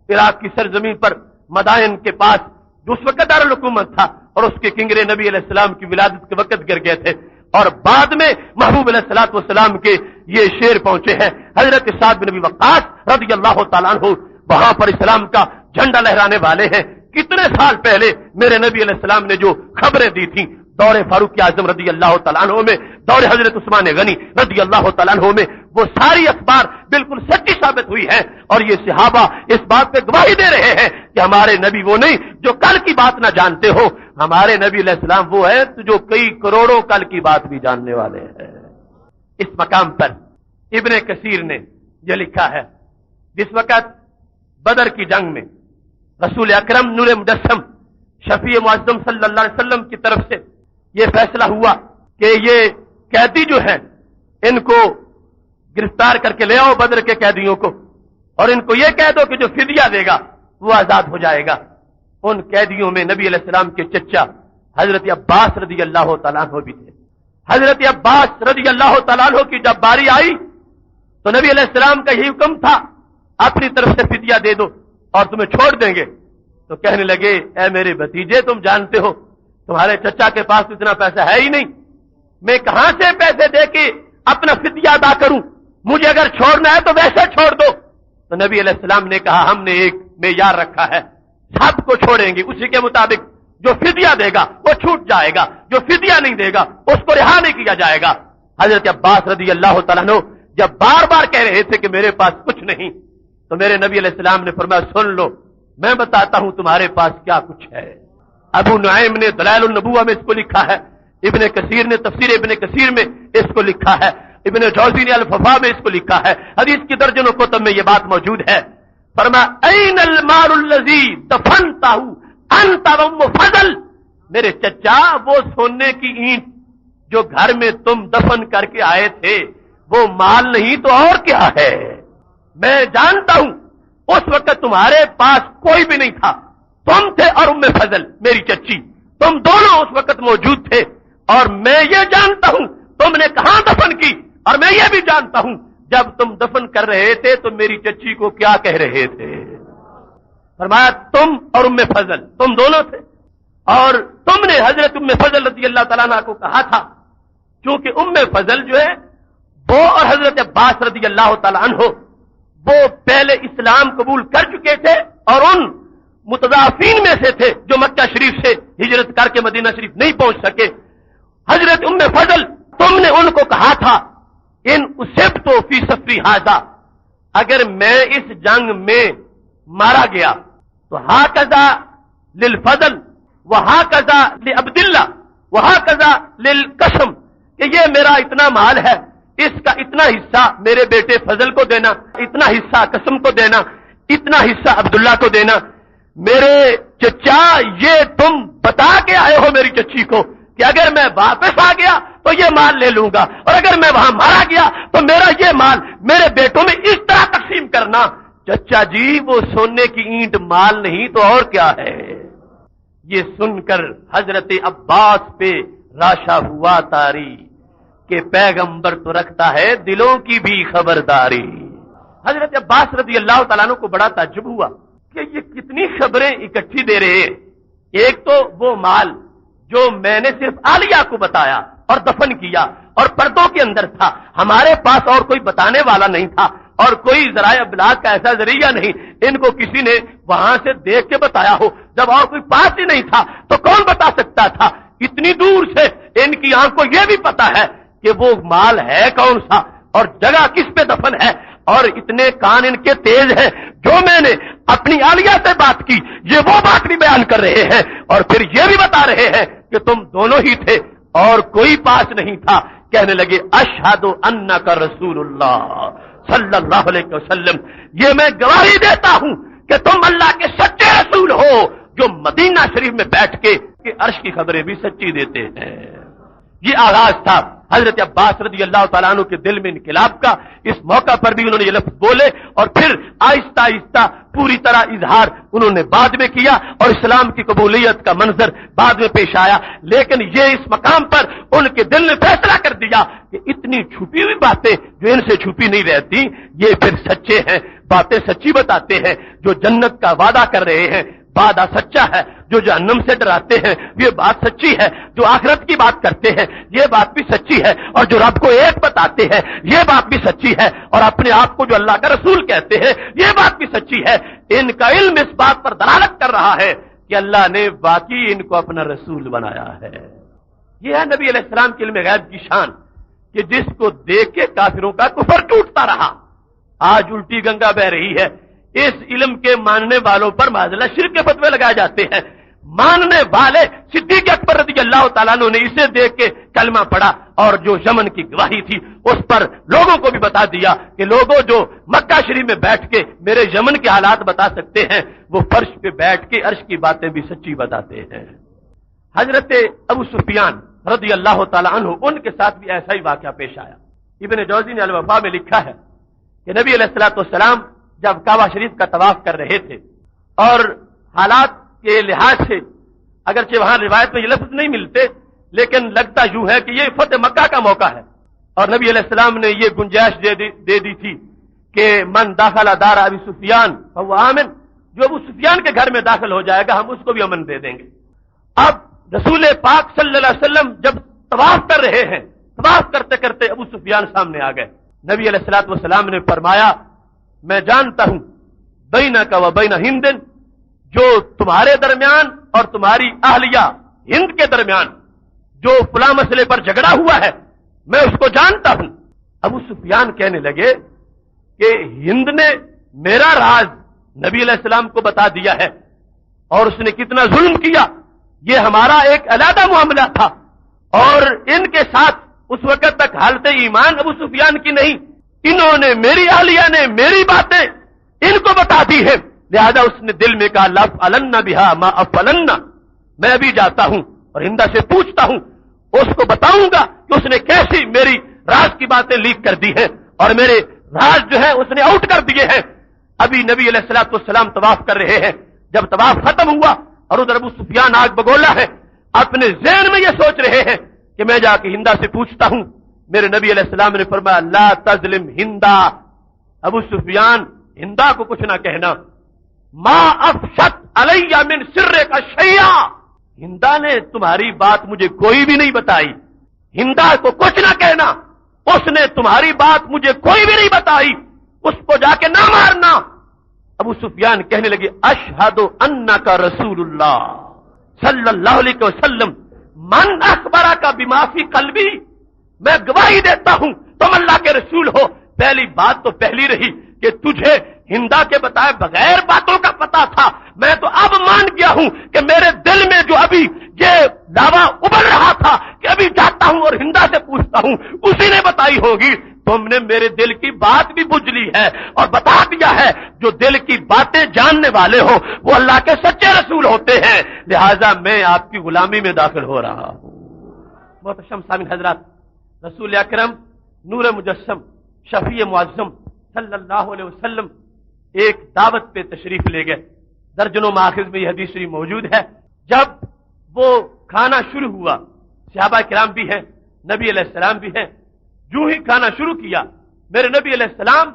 Speaker 2: عراق کی سرزمین پر مدائن کے پاس جو اس وقت دارالحکومت تھا اور اس کے کنگرے نبی علیہ السلام کی ولادت کے وقت گر گئے تھے اور بعد میں محبوب علیہ الصلوۃ والسلام کے یہ شعر پہنچے ہیں. حضرت سعد بن ابی وقاص رضی اللہ تعالیٰ عنہ وہاں پر اسلام کا جھنڈا لہرانے والے ہیں. کتنے سال پہلے میرے نبی علیہ السلام نے جو خبریں دی تھیں دور فاروق اعظم رضی اللہ تعالیٰ عنہ میں، دور حضرت عثمان غنی رضی اللہ تعالیٰ عنہ میں، وہ ساری اخبار بالکل سچی ثابت ہوئی ہے اور یہ صحابہ اس بات پہ گواہی دے رہے ہیں کہ ہمارے نبی وہ نہیں جو کل کی بات نہ جانتے ہو، ہمارے نبی علیہ السلام وہ ہے جو کئی کروڑوں کل کی بات بھی جاننے والے ہیں. اس مقام پر ابن کثیر نے یہ لکھا ہے جس وقت بدر کی جنگ میں رسول اکرم نور مجسم شفیع معظم صلی اللہ علیہ وسلم کی طرف سے یہ فیصلہ ہوا کہ یہ قیدی جو ہیں ان کو گرفتار کر کے لے آؤ بدر کے قیدیوں کو اور ان کو یہ کہہ دو کہ جو فدیہ دے گا وہ آزاد ہو جائے گا. ان قیدیوں میں نبی علیہ السلام کے چچا حضرت عباس رضی اللہ تعالیٰ عنہ بھی تھے. حضرت عباس رضی اللہ تعالیٰ عنہ کی جب باری آئی تو نبی علیہ السلام کا یہی حکم تھا اپنی طرف سے فدیہ دے دو اور تمہیں چھوڑ دیں گے. تو کہنے لگے اے میرے بھتیجے تم جانتے ہو تمہارے چچا کے پاس اتنا پیسہ ہے ہی نہیں, میں کہاں سے پیسے دے کے اپنا فدیہ ادا کروں, مجھے اگر چھوڑنا ہے تو ویسے چھوڑ دو. تو نبی علیہ السلام نے کہا ہم نے ایک معیار رکھا ہے, سب کو چھوڑیں گے, اسی کے مطابق جو فدیہ دے گا وہ چھوٹ جائے گا, جو فدیہ نہیں دے گا اس کو رہا نہیں کیا جائے گا. حضرت عباس رضی اللہ تعالیٰ عنہ جب بار بار کہہ رہے تھے کہ میرے پاس کچھ نہیں, تو میرے نبی علیہ السلام نے فرمایا سن لو میں بتاتا ہوں تمہارے پاس کیا کچھ ہے. ابو نعیم نے دلائل النبوہ میں اس کو لکھا ہے, ابن کثیر نے تفسیر ابن کثیر میں اس کو لکھا ہے, ابن جوزی نے الففا میں اس کو لکھا ہے, حدیث کی درجنوں کتب میں یہ بات موجود ہے. فرمایا این المال الذی دفنتہ انت وام فضل, میرے چچا وہ سونے کی اینٹ جو گھر میں تم دفن کر کے آئے تھے وہ مال نہیں تو اور کیا ہے. میں جانتا ہوں اس وقت تمہارے پاس کوئی بھی نہیں تھا, تم تھے اور ام فضل میری چچی, تم دونوں اس وقت موجود تھے, اور میں یہ جانتا ہوں تم نے کہاں دفن کی, اور میں یہ بھی جانتا ہوں جب تم دفن کر رہے تھے تو میری چچی کو کیا کہہ رہے تھے. فرمایا تم اور ام فضل تم دونوں تھے, اور تم نے حضرت ام فضل رضی اللہ تعالیٰ عنہ کو کہا تھا, کیونکہ ام فضل جو ہے وہ اور حضرت عباس رضی اللہ تعالیٰ عنہ وہ پہلے اسلام قبول کر چکے تھے اور ان متضعفین میں سے تھے جو مکہ شریف سے ہجرت کر کے مدینہ شریف نہیں پہنچ سکے. حضرت ام فضل تم نے ان کو کہا تھا ان اصبت فی سفری ھذا, اگر میں اس جنگ میں مارا گیا تو ھذا للفضل وھذا لعبداللہ وھذا للقسم, کہ یہ میرا اتنا مال ہے, اس کا اتنا حصہ میرے بیٹے فضل کو دینا, اتنا حصہ قسم کو دینا, اتنا حصہ عبداللہ کو دینا. میرے چچا یہ تم بتا کے آئے ہو میری چچی کو کہ اگر میں واپس آ گیا تو یہ مال لے لوں گا, اور اگر میں وہاں مارا گیا تو میرا یہ مال میرے بیٹوں میں اس طرح تقسیم کرنا. چچا جی وہ سونے کی اینٹ مال نہیں تو اور کیا ہے. یہ سن کر حضرت عباس پہ راشا ہوا تاری کہ پیغمبر تو رکھتا ہے دلوں کی بھی خبرداری. حضرت عباس رضی اللہ تعالیٰ عنہ کو بڑا تعجب ہوا کہ یہ کتنی خبریں اکٹھی دے رہے ہیں. ایک تو وہ مال جو میں نے صرف عالیہ کو بتایا اور دفن کیا اور پردوں کے اندر تھا, ہمارے پاس اور کوئی بتانے والا نہیں تھا اور کوئی ذرائع ابلاغ کا ایسا ذریعہ نہیں, ان کو کسی نے وہاں سے دیکھ کے بتایا ہو. جب اور کوئی پاس ہی نہیں تھا تو کون بتا سکتا تھا. اتنی دور سے ان کی آنکھ کو یہ بھی پتا ہے کہ وہ مال ہے کون سا اور جگہ کس پہ دفن ہے, اور اتنے کان ان کے تیز ہیں, جو میں نے اپنی عالیہ سے بات کی یہ وہ بات بھی بیان کر رہے ہیں, اور پھر یہ بھی بتا رہے ہیں کہ تم دونوں ہی تھے اور کوئی پاس نہیں تھا. کہنے لگے اشہد انک رسول اللہ صلی اللہ علیہ وسلم, یہ میں گواہی دیتا ہوں کہ تم اللہ کے سچے رسول ہو جو مدینہ شریف میں بیٹھ کے عرش کی خبریں بھی سچی دیتے ہیں. یہ آغاز تھا حضرت عباس رضی اللہ تعالیٰ عنہ کے دل میں انقلاب کا. اس موقع پر بھی انہوں نے یہ لفظ بولے اور پھر آہستہ آہستہ پوری طرح اظہار انہوں نے بعد میں کیا, اور اسلام کی قبولیت کا منظر بعد میں پیش آیا. لیکن یہ اس مقام پر ان کے دل نے فیصلہ کر دیا کہ اتنی چھپی ہوئی باتیں جو ان سے چھپی نہیں رہتی یہ پھر سچے ہیں, باتیں سچی بتاتے ہیں. جو جنت کا وعدہ کر رہے ہیں وعدہ سچا ہے, جو جہنم سے ڈراتے ہیں یہ بات سچی ہے, جو آخرت کی بات کرتے ہیں یہ بات بھی سچی ہے, اور جو رب کو ایک بتاتے ہیں یہ بات بھی سچی ہے, اور اپنے آپ کو جو اللہ کا رسول کہتے ہیں یہ بات بھی سچی ہے. ان کا علم اس بات پر دلالت کر رہا ہے کہ اللہ نے واقعی ان کو اپنا رسول بنایا ہے. یہ ہے نبی علیہ السلام کے علم غیب کی شان کہ جس کو دیکھ کے کافروں کا کفر ٹوٹتا رہا. آج الٹی گنگا بہ رہی ہے. اس علم کے ماننے والوں پر معاذاللہ شرک کے فتوے لگائے جاتے ہیں. ماننے والے صدیق اکبر رضی اللہ تعالیٰ عنہ نے اسے دیکھ کے کلمہ پڑھا, اور جو یمن کی گواہی تھی اس پر لوگوں کو بھی بتا دیا کہ لوگوں جو مکہ شریف میں بیٹھ کے میرے یمن کے حالات بتا سکتے ہیں وہ فرش پہ بیٹھ کے عرش کی باتیں بھی سچی بتاتے ہیں. حضرت ابو سفیان رضی اللہ تعالیٰ عنہ ان کے ساتھ بھی ایسا ہی واقعہ پیش آیا. ابن جوزی نے الوفا میں لکھا ہے کہ نبی علیہ الصلوۃ والسلام جب کعبہ شریف کا طواف کر رہے تھے اور حالات کے لحاظ سے اگرچہ وہاں روایت میں یہ لفظ نہیں ملتے، لیکن لگتا یوں ہے کہ یہ فتح مکہ کا موقع ہے، اور نبی علیہ السلام نے یہ گنجائش دے دی تھی کہ من داخل دار ابی سفیان فهو آمن، جو ابو سفیان کے گھر میں داخل ہو جائے گا ہم اس کو بھی امن دے دیں گے۔ اب رسول پاک صلی اللہ علیہ وسلم جب طواف کر رہے ہیں، طواف کرتے کرتے ابو سفیان سامنے آ گئے۔ نبی علیہ الصلوۃ والسلام نے فرمایا میں جانتا ہوں بینک و بین ہند، جو تمہارے درمیان اور تمہاری اہلیہ ہند کے درمیان جو فلاں مسئلے پر جھگڑا ہوا ہے میں اس کو جانتا ہوں۔ ابو سفیان کہنے لگے کہ ہند نے میرا راز نبی علیہ السلام کو بتا دیا ہے اور اس نے کتنا ظلم کیا، یہ ہمارا ایک علیحدہ معاملہ تھا، اور ان کے ساتھ اس وقت تک حالت ایمان ابو سفیان کی نہیں، انہوں نے میری اہلیہ نے میری باتیں ان کو بتا دی ہے، لہذا اس نے دل میں کہا لافعلن بہا ما افعلن، میں ابھی جاتا ہوں اور ہندا سے پوچھتا ہوں، اس کو بتاؤں گا کہ اس نے کیسی میری راز کی باتیں لیک کر دی ہیں اور میرے راز جو ہے اس نے آؤٹ کر دیے ہیں۔ ابھی نبی علیہ الصلوۃ والسلام طواف کر رہے ہیں، جب طواف ختم ہوا اور ادھر ابو سفیان آگ بگولا ہے، اپنے ذہن میں یہ سوچ رہے ہیں کہ میں جا کے ہندا سے پوچھتا ہوں۔ میرے نبی علیہ السلام نے فرمایا لا تظلم ہندا، ابو سفیان ہندا کو کچھ نہ کہنا، ما افشت علی من سرک شیئا، ہندا نے تمہاری بات مجھے کوئی بھی نہیں بتائی، ہندا کو کچھ نہ کہنا، اس نے تمہاری بات مجھے کوئی بھی نہیں بتائی، اس کو جا کے نہ مارنا۔ ابو سفیان کہنے لگے اشہد انک رسول اللہ صلی اللہ علیہ وسلم، من اخبرک بما فی قلبی، میں گواہی دیتا ہوں تم اللہ کے رسول ہو۔ پہلی بات تو پہلی رہی کہ تجھے ہندا کے بتائے بغیر باتوں کا پتا تھا، میں تو اب مان گیا ہوں کہ میرے دل میں جو ابھی یہ دعویٰ ابل رہا تھا کہ ابھی جاتا ہوں اور ہندا سے پوچھتا ہوں، اسی نے بتائی ہوگی۔ تم نے میرے دل کی بات بھی بجھ لی ہے اور بتا دیا ہے، جو دل کی باتیں جاننے والے ہو وہ اللہ کے سچے رسول ہوتے ہیں، لہذا میں آپ کی غلامی میں داخل ہو رہا ہوں۔ محترم سامعین حضرات، رسول اکرم نور مجسم شفیع معظم صلی اللہ علیہ وسلم ایک دعوت پہ تشریف لے گئے، درجنوں مآخذ میں یہ حدیث شریف موجود ہے۔ جب وہ کھانا شروع ہوا، صحابہ کرام بھی ہیں، نبی علیہ السلام بھی ہیں، جو ہی کھانا شروع کیا میرے نبی علیہ السلام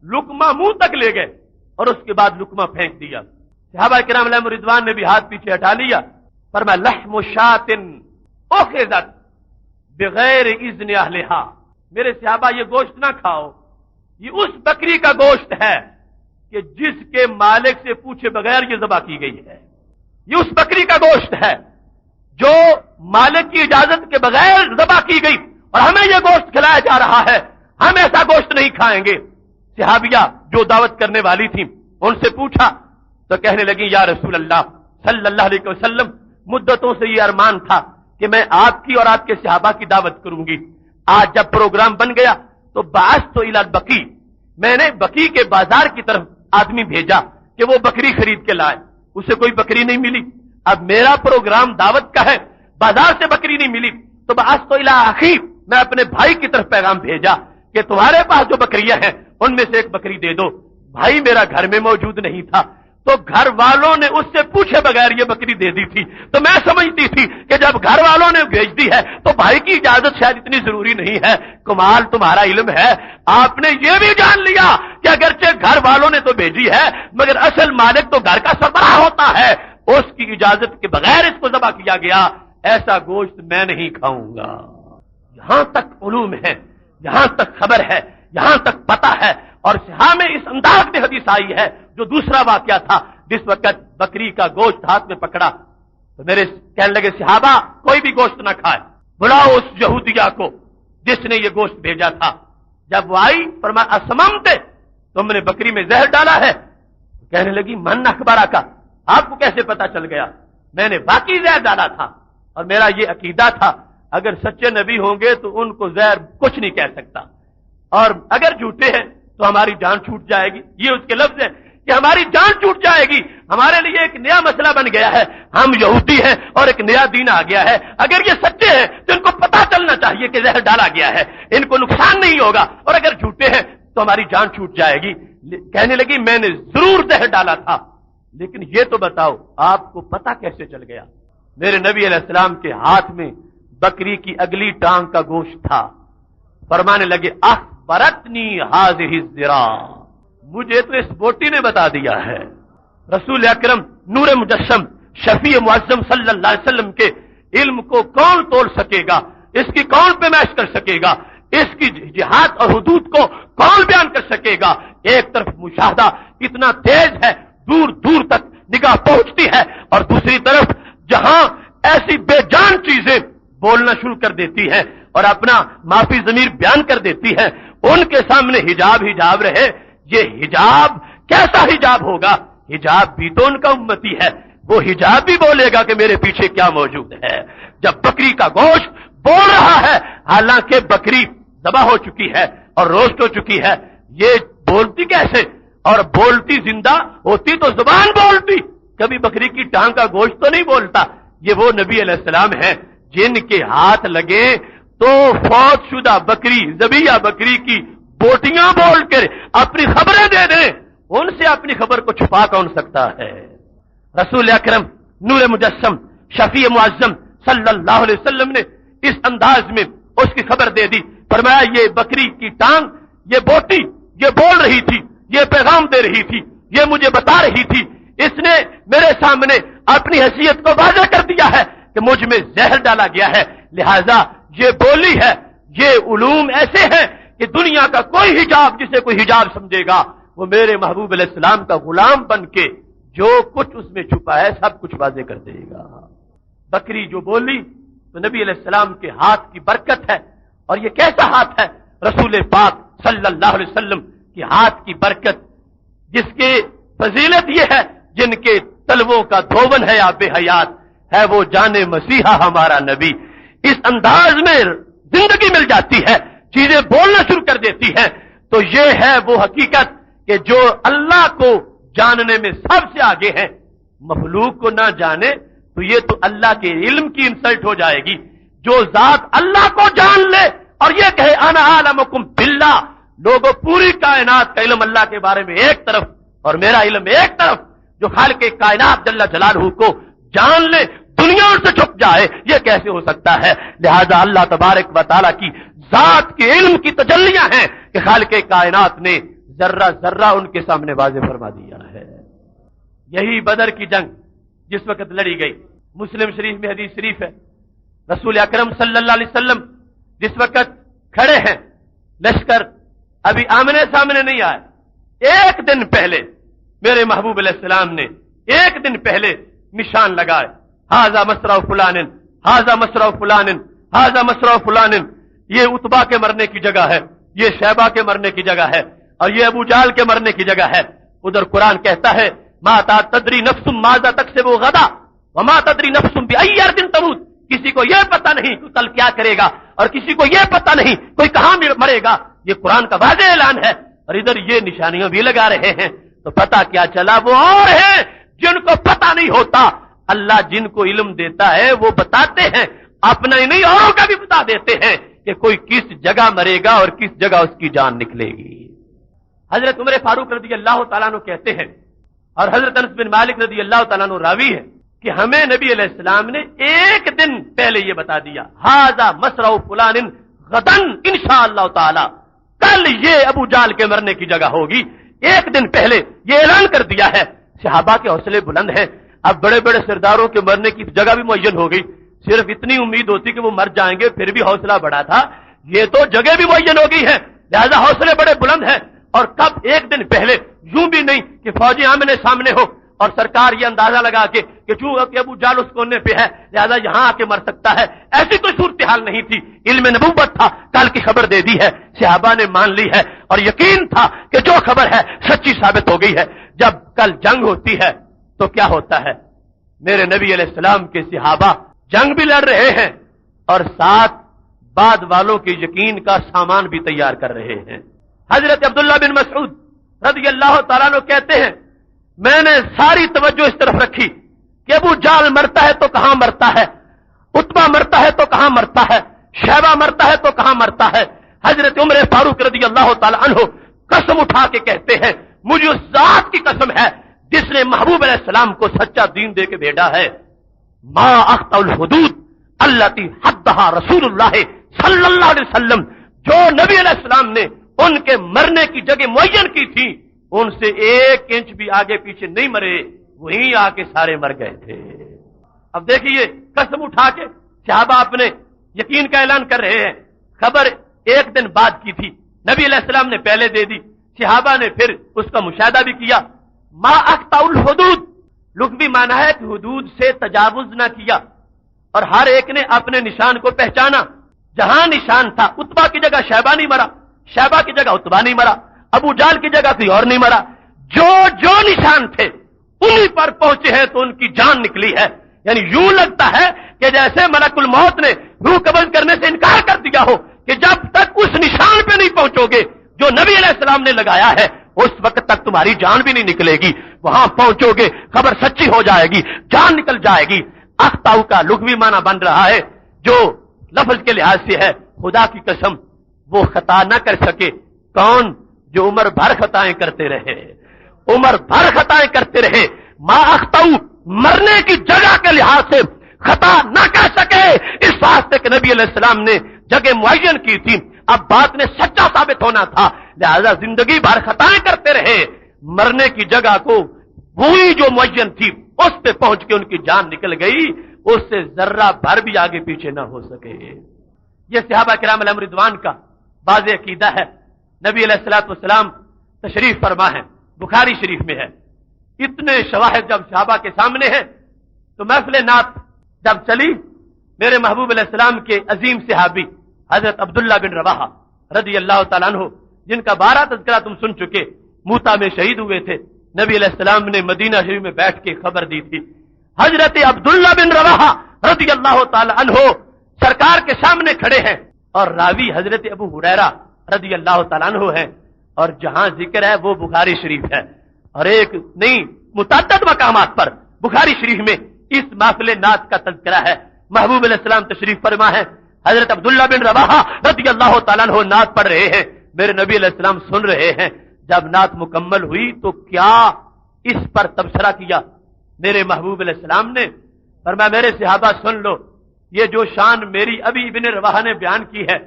Speaker 2: لقمہ منہ تک لے گئے اور اس کے بعد لقمہ پھینک دیا۔ صحابہ کرام علیہم رضوان نے بھی ہاتھ پیچھے ہٹا لیا، فرمایا لحم شاۃ اخذت بغیر اذن اہلہا، میرے صحابہ یہ گوشت نہ کھاؤ، یہ اس بکری کا گوشت ہے کہ جس کے مالک سے پوچھے بغیر یہ ذبح کی گئی ہے، یہ اس بکری کا گوشت ہے جو مالک کی اجازت کے بغیر ذبح کی گئی، اور ہمیں یہ گوشت کھلایا جا رہا ہے، ہم ایسا گوشت نہیں کھائیں گے۔ صحابیہ جو دعوت کرنے والی تھی ان سے پوچھا تو کہنے لگی یا رسول اللہ صلی اللہ علیہ وسلم، مدتوں سے یہ ارمان تھا کہ میں آپ کی اور آپ کے صحابہ کی دعوت کروں گی، آج جب پروگرام بن گیا تو بعثت الی البقیع، میں نے بقیع کے بازار کی طرف آدمی بھیجا کہ وہ بکری خرید کے لائے، اسے کوئی بکری نہیں ملی، اب میرا پروگرام دعوت کا ہے، بازار سے بکری نہیں ملی، تو بعثت الی اخی، میں اپنے بھائی کی طرف پیغام بھیجا کہ تمہارے پاس جو بکریاں ہیں ان میں سے ایک بکری دے دو۔ بھائی میرا گھر میں موجود نہیں تھا تو گھر والوں نے اس سے پوچھے بغیر یہ بکری دے دی تھی، تو میں سمجھتی تھی کہ جب گھر والوں نے بھیج دی ہے تو بھائی کی اجازت شاید اتنی ضروری نہیں ہے۔ کمال تمہارا علم ہے، آپ نے یہ بھی جان لیا کہ اگرچہ گھر والوں نے تو بھیجی ہے مگر اصل مالک تو گھر کا سربراہ ہوتا ہے، اس کی اجازت کے بغیر اس کو ذبح کیا گیا، ایسا گوشت میں نہیں کھاؤں گا۔ یہاں تک علوم ہے، یہاں تک خبر ہے، یہاں تک پتہ ہے، اور صحابہ میں اس انداز میں حدیث آئی ہے۔ جو دوسرا واقعہ تھا، جس وقت بکری کا گوشت ہاتھ میں پکڑا تو میرے کہنے لگے صحابہ کوئی بھی گوشت نہ کھائے، بلاؤ اس یہودیہ کو جس نے یہ گوشت بھیجا تھا۔ جب وہ آئی فرمایا اسممتے، تم نے بکری میں زہر ڈالا ہے؟ کہنے لگی من اخبارہ کا، آپ کو کیسے پتا چل گیا؟ میں نے باقی زہر ڈالا تھا اور میرا یہ عقیدہ تھا اگر سچے نبی ہوں گے تو ان کو زہر کچھ نہیں کہہ سکتا، اور اگر جھوٹے ہیں تو ہماری جان چھوٹ جائے گی، یہ اس کے لفظ ہیں کہ ہماری جان چھوٹ جائے گی۔ ہمارے لیے ایک نیا مسئلہ بن گیا ہے، ہم یہودی ہیں اور ایک نیا دین آ گیا ہے، اگر یہ سچے ہیں تو ان کو پتا چلنا چاہیے کہ زہر ڈالا گیا ہے، ان کو نقصان نہیں ہوگا، اور اگر جھوٹے ہیں تو ہماری جان چھوٹ جائے گی۔ کہنے لگی میں نے ضرور زہر ڈالا تھا، لیکن یہ تو بتاؤ آپ کو پتا کیسے چل گیا؟ میرے نبی علیہ السلام کے ہاتھ میں بکری کی اگلی ٹانگ کا گوشت تھا. فرمانے لگے اخبرتنی ہذہ الذرا، مجھے تو اس بوٹی نے بتا دیا ہے. رسول اکرم نور مجسم شفیع معظم صلی اللہ علیہ وسلم کے علم کو کون تول سکے گا، اس کی کون پیمائش کر سکے گا، اس کی جہاد اور حدود کو کون بیان کر سکے گا. ایک طرف مشاہدہ اتنا تیز ہے، دور دور تک نگاہ پہنچتی ہے، اور دوسری طرف جہاں ایسی بے جان چیزیں بولنا شروع کر دیتی ہے اور اپنا معافی ضمیر بیان کر دیتی ہے، ان کے سامنے حجاب رہے. یہ حجاب کیسا حجاب ہوگا؟ حجاب بھی تو ان کا امتی ہے، وہ حجاب بھی بولے گا کہ میرے پیچھے کیا موجود ہے. جب بکری کا گوشت بول رہا ہے، حالانکہ بکری ذبح ہو چکی ہے اور روسٹ ہو چکی ہے، یہ بولتی کیسے؟ اور بولتی زندہ ہوتی تو زبان بولتی، کبھی بکری کی ٹانگ کا گوشت تو نہیں بولتا. یہ وہ نبی علیہ السلام ہے جن کے ہاتھ لگے تو فوت شدہ بکری، ذبیحہ بکری کی بوٹیاں بول کر اپنی خبریں دے دیں. ان سے اپنی خبر کو چھپا کون سکتا ہے؟ رسول اکرم نور مجسم شفیع معظم صلی اللہ علیہ وسلم نے اس انداز میں اس کی خبر دے دی. فرمایا یہ بکری کی ٹانگ، یہ بوٹی، یہ بول رہی تھی، یہ پیغام دے رہی تھی، یہ مجھے بتا رہی تھی. اس نے میرے سامنے اپنی حیثیت کو واضح کر دیا ہے کہ مجھ میں زہر ڈالا گیا ہے، لہذا یہ بولی ہے. یہ علوم ایسے ہیں کہ دنیا کا کوئی حجاب جسے کوئی حجاب سمجھے گا وہ میرے محبوب علیہ السلام کا غلام بن کے جو کچھ اس میں چھپا ہے سب کچھ واضح کر دے گا. بکری جو بولی تو نبی علیہ السلام کے ہاتھ کی برکت ہے. اور یہ کیسا ہاتھ ہے؟ رسول پاک صلی اللہ علیہ وسلم کے ہاتھ کی برکت، جس کی فضیلت یہ ہے جن کے تلووں کا دھون ہے آب حیات ہے وہ جان مسیحا ہمارا نبی. اس انداز میں زندگی مل جاتی ہے، چیزیں بولنا شروع کر دیتی ہیں. تو یہ ہے وہ حقیقت کہ جو اللہ کو جاننے میں سب سے آگے ہے. مخلوق کو نہ جانے تو یہ تو اللہ کے علم کی انسلٹ ہو جائے گی. جو ذات اللہ کو جان لے اور یہ کہے انا اعلمکم باللہ، لوگوں پوری کائنات کا علم اللہ کے بارے میں ایک طرف اور میرا علم ایک طرف، جو خالق کائنات جل جلالہ کو جان لے دنیا سے چھپ جائے، یہ کیسے ہو سکتا ہے؟ لہذا اللہ تبارک و تعالیٰ کی ذات کے علم کی تجلیاں ہیں کہ خالق کائنات نے ذرہ ذرہ ان کے سامنے واضح فرما دیا ہے. یہی بدر کی جنگ جس وقت لڑی گئی، مسلم شریف میں حدیث شریف ہے، رسول اکرم صلی اللہ علیہ وسلم جس وقت کھڑے ہیں، لشکر ابھی آمنے سامنے نہیں آئے. ایک دن پہلے میرے محبوب علیہ السلام نے ایک دن پہلے نشان لگائے، ہاذا مسرع فلان، ہاذا مسرع فلان، ہاذا مسرع فلان. یہ عتبہ کے مرنے کی جگہ ہے، یہ شیبہ کے مرنے کی جگہ ہے، اور یہ ابو جہل کے مرنے کی جگہ ہے. ادھر قرآن کہتا ہے ما تدری نفس ماذا تکسب غدا وما تدری نفس بأی ارض تموت. کسی کو یہ پتہ نہیں کہ کل کیا کرے گا، اور کسی کو یہ پتہ نہیں کوئی کہاں مرے گا. یہ قرآن کا واضح اعلان ہے. اور ادھر یہ نشانیاں بھی لگا رہے ہیں. تو پتہ کیا چلا؟ وہ اور ہیں جن کو پتہ نہیں ہوتا. اللہ جن کو علم دیتا ہے وہ بتاتے ہیں، اپنا ہی نہیں اوروں کا بھی بتا دیتے ہیں کہ کوئی کس جگہ مرے گا اور کس جگہ اس کی جان نکلے گی. حضرت عمر فاروق رضی اللہ تعالیٰ عنہ کہتے ہیں، اور حضرت انس بن مالک رضی اللہ تعالیٰ عنہ راوی ہے کہ ہمیں نبی علیہ السلام نے ایک دن پہلے یہ بتا دیا، ھذا مسرع فلان غدن انشاءاللہ تعالی، کل یہ ابو جہل کے مرنے کی جگہ ہوگی. ایک دن پہلے یہ اعلان کر دیا ہے. صحابہ کے حوصلے بلند ہیں. اب بڑے بڑے سرداروں کے مرنے کی جگہ بھی معین ہو گئی. صرف اتنی امید ہوتی کہ وہ مر جائیں گے پھر بھی حوصلہ بڑا تھا. یہ تو جگہ بھی معین ہو گئی ہے، لہذا حوصلے بڑے بلند ہیں. اور کب؟ ایک دن پہلے. یوں بھی نہیں کہ فوجی آمنے سامنے ہو اور سرکار یہ اندازہ لگا کے کہ چونکہ ابو جہل اس کونے پہ ہے لہذا یہاں آ کے مر سکتا ہے. ایسی کوئی صورتحال نہیں تھی. علم نبوت تھا، کل کی خبر دے دی ہے، صحابہ نے مان لی ہے اور یقین تھا کہ جو خبر ہے سچی ثابت ہو گئی ہے. جب کل جنگ ہوتی ہے تو کیا ہوتا ہے؟ میرے نبی علیہ السلام کے صحابہ جنگ بھی لڑ رہے ہیں اور ساتھ بعد والوں کے یقین کا سامان بھی تیار کر رہے ہیں. حضرت عبداللہ بن مسعود رضی اللہ تعالیٰ عنہ کہتے ہیں میں نے ساری توجہ اس طرف رکھی کہ ابو جہل مرتا ہے تو کہاں مرتا ہے، عتبہ مرتا ہے تو کہاں مرتا ہے، شیبہ مرتا ہے تو کہاں مرتا ہے. حضرت عمر فاروق رضی اللہ تعالیٰ عنہ قسم اٹھا کے کہتے ہیں مجھے اس ذات کی قسم ہے جس نے محبوب علیہ السلام کو سچا دین دے کے بھیجا ہے ما اخطأ الحدود التي حدها رسول اللہ صلی اللہ علیہ وسلم، جو نبی علیہ السلام نے ان کے مرنے کی جگہ معین کی تھی ان سے 1 انچ بھی آگے پیچھے نہیں مرے، وہیں آ کے سارے مر گئے تھے۔ اب دیکھیے قسم اٹھا کے صحابہ اپنے یقین کا اعلان کر رہے ہیں۔ خبر 1 دن بعد کی تھی، نبی علیہ السلام نے پہلے دے دی، صحابہ نے پھر اس کا مشاہدہ بھی کیا۔ ما اخطأ الحدود لغوی معنی ہے کہ حدود سے تجاوز نہ کیا، اور ہر ایک نے اپنے نشان کو پہچانا۔ جہاں نشان تھا اتبا کی جگہ شیبہ نہیں مرا، شیبہ کی جگہ اتبا نہیں مرا، ابو جال کی جگہ کوئی اور نہیں مرا، جو جو نشان تھے انہی پر پہنچے ہیں تو ان کی جان نکلی ہے۔ یعنی یوں لگتا ہے کہ جیسے ملک الموت نے روح قبض کرنے سے انکار کر دیا ہو کہ جب تک اس نشان پہ نہیں پہنچو گے جو نبی علیہ السلام نے لگایا ہے اس وقت تک تمہاری جان بھی نہیں نکلے گی، وہاں پہنچو گے خبر سچی ہو جائے گی، جان نکل جائے گی۔ اخطاؤ کا لغوی معنی بن رہا ہے جو لفظ کے لحاظ سے ہے خدا کی قسم وہ خطا نہ کر سکے۔ کون؟ جو عمر بھر خطائیں کرتے رہے، عمر بھر خطائیں کرتے رہے، ما اخطاؤ مرنے کی جگہ کے لحاظ سے خطا نہ کر سکے، اس واسطے کہ نبی علیہ السلام نے جگہ معین کی تھی، اب بات نے سچا ثابت ہونا تھا، لہذا زندگی بھر خطائیں کرتے رہے، مرنے کی جگہ کو وہی جو معین تھی اس پہ پہنچ کے ان کی جان نکل گئی، اس سے ذرہ بھر بھی آگے پیچھے نہ ہو سکے۔ یہ صحابہ کرام علیہم رضوان کا واضح عقیدہ ہے۔ نبی علیہ الصلوۃ والسلام تشریف فرما ہے، بخاری شریف میں ہے۔ اتنے شواہد جب صحابہ کے سامنے ہیں تو محفل نعت جب چلی، میرے محبوب علیہ السلام کے عظیم صحابی حضرت عبداللہ بن رواحہ رضی اللہ تعالیٰ عنہ، جن کا 12 تذکرہ تم سن چکے، موتا میں شہید ہوئے تھے، نبی علیہ السلام نے مدینہ شریف میں بیٹھ کے خبر دی تھی۔ حضرت عبداللہ بن رواحہ رضی اللہ تعالیٰ عنہ سرکار کے سامنے کھڑے ہیں، اور راوی حضرت ابو ہریرہ رضی اللہ تعالیٰ عنہ ہے، اور جہاں ذکر ہے وہ بخاری شریف ہے، اور ایک نہیں متعدد مقامات پر بخاری شریف میں اس محفل نعت کا تذکرہ ہے۔ محبوب علیہ السلام تشریف فرما ہے، حضرت عبداللہ بن رواحہ رضی اللہ تعالیٰ عنہ نعت پڑھ رہے ہیں، میرے نبی علیہ السلام سن رہے ہیں۔ جب نعت مکمل ہوئی تو کیا اس پر تبصرہ کیا میرے محبوب علیہ السلام نے، فرمایا میرے صحابہ سن لو، یہ جو شان میری ابھی ابن رواحہ نے بیان کی ہے،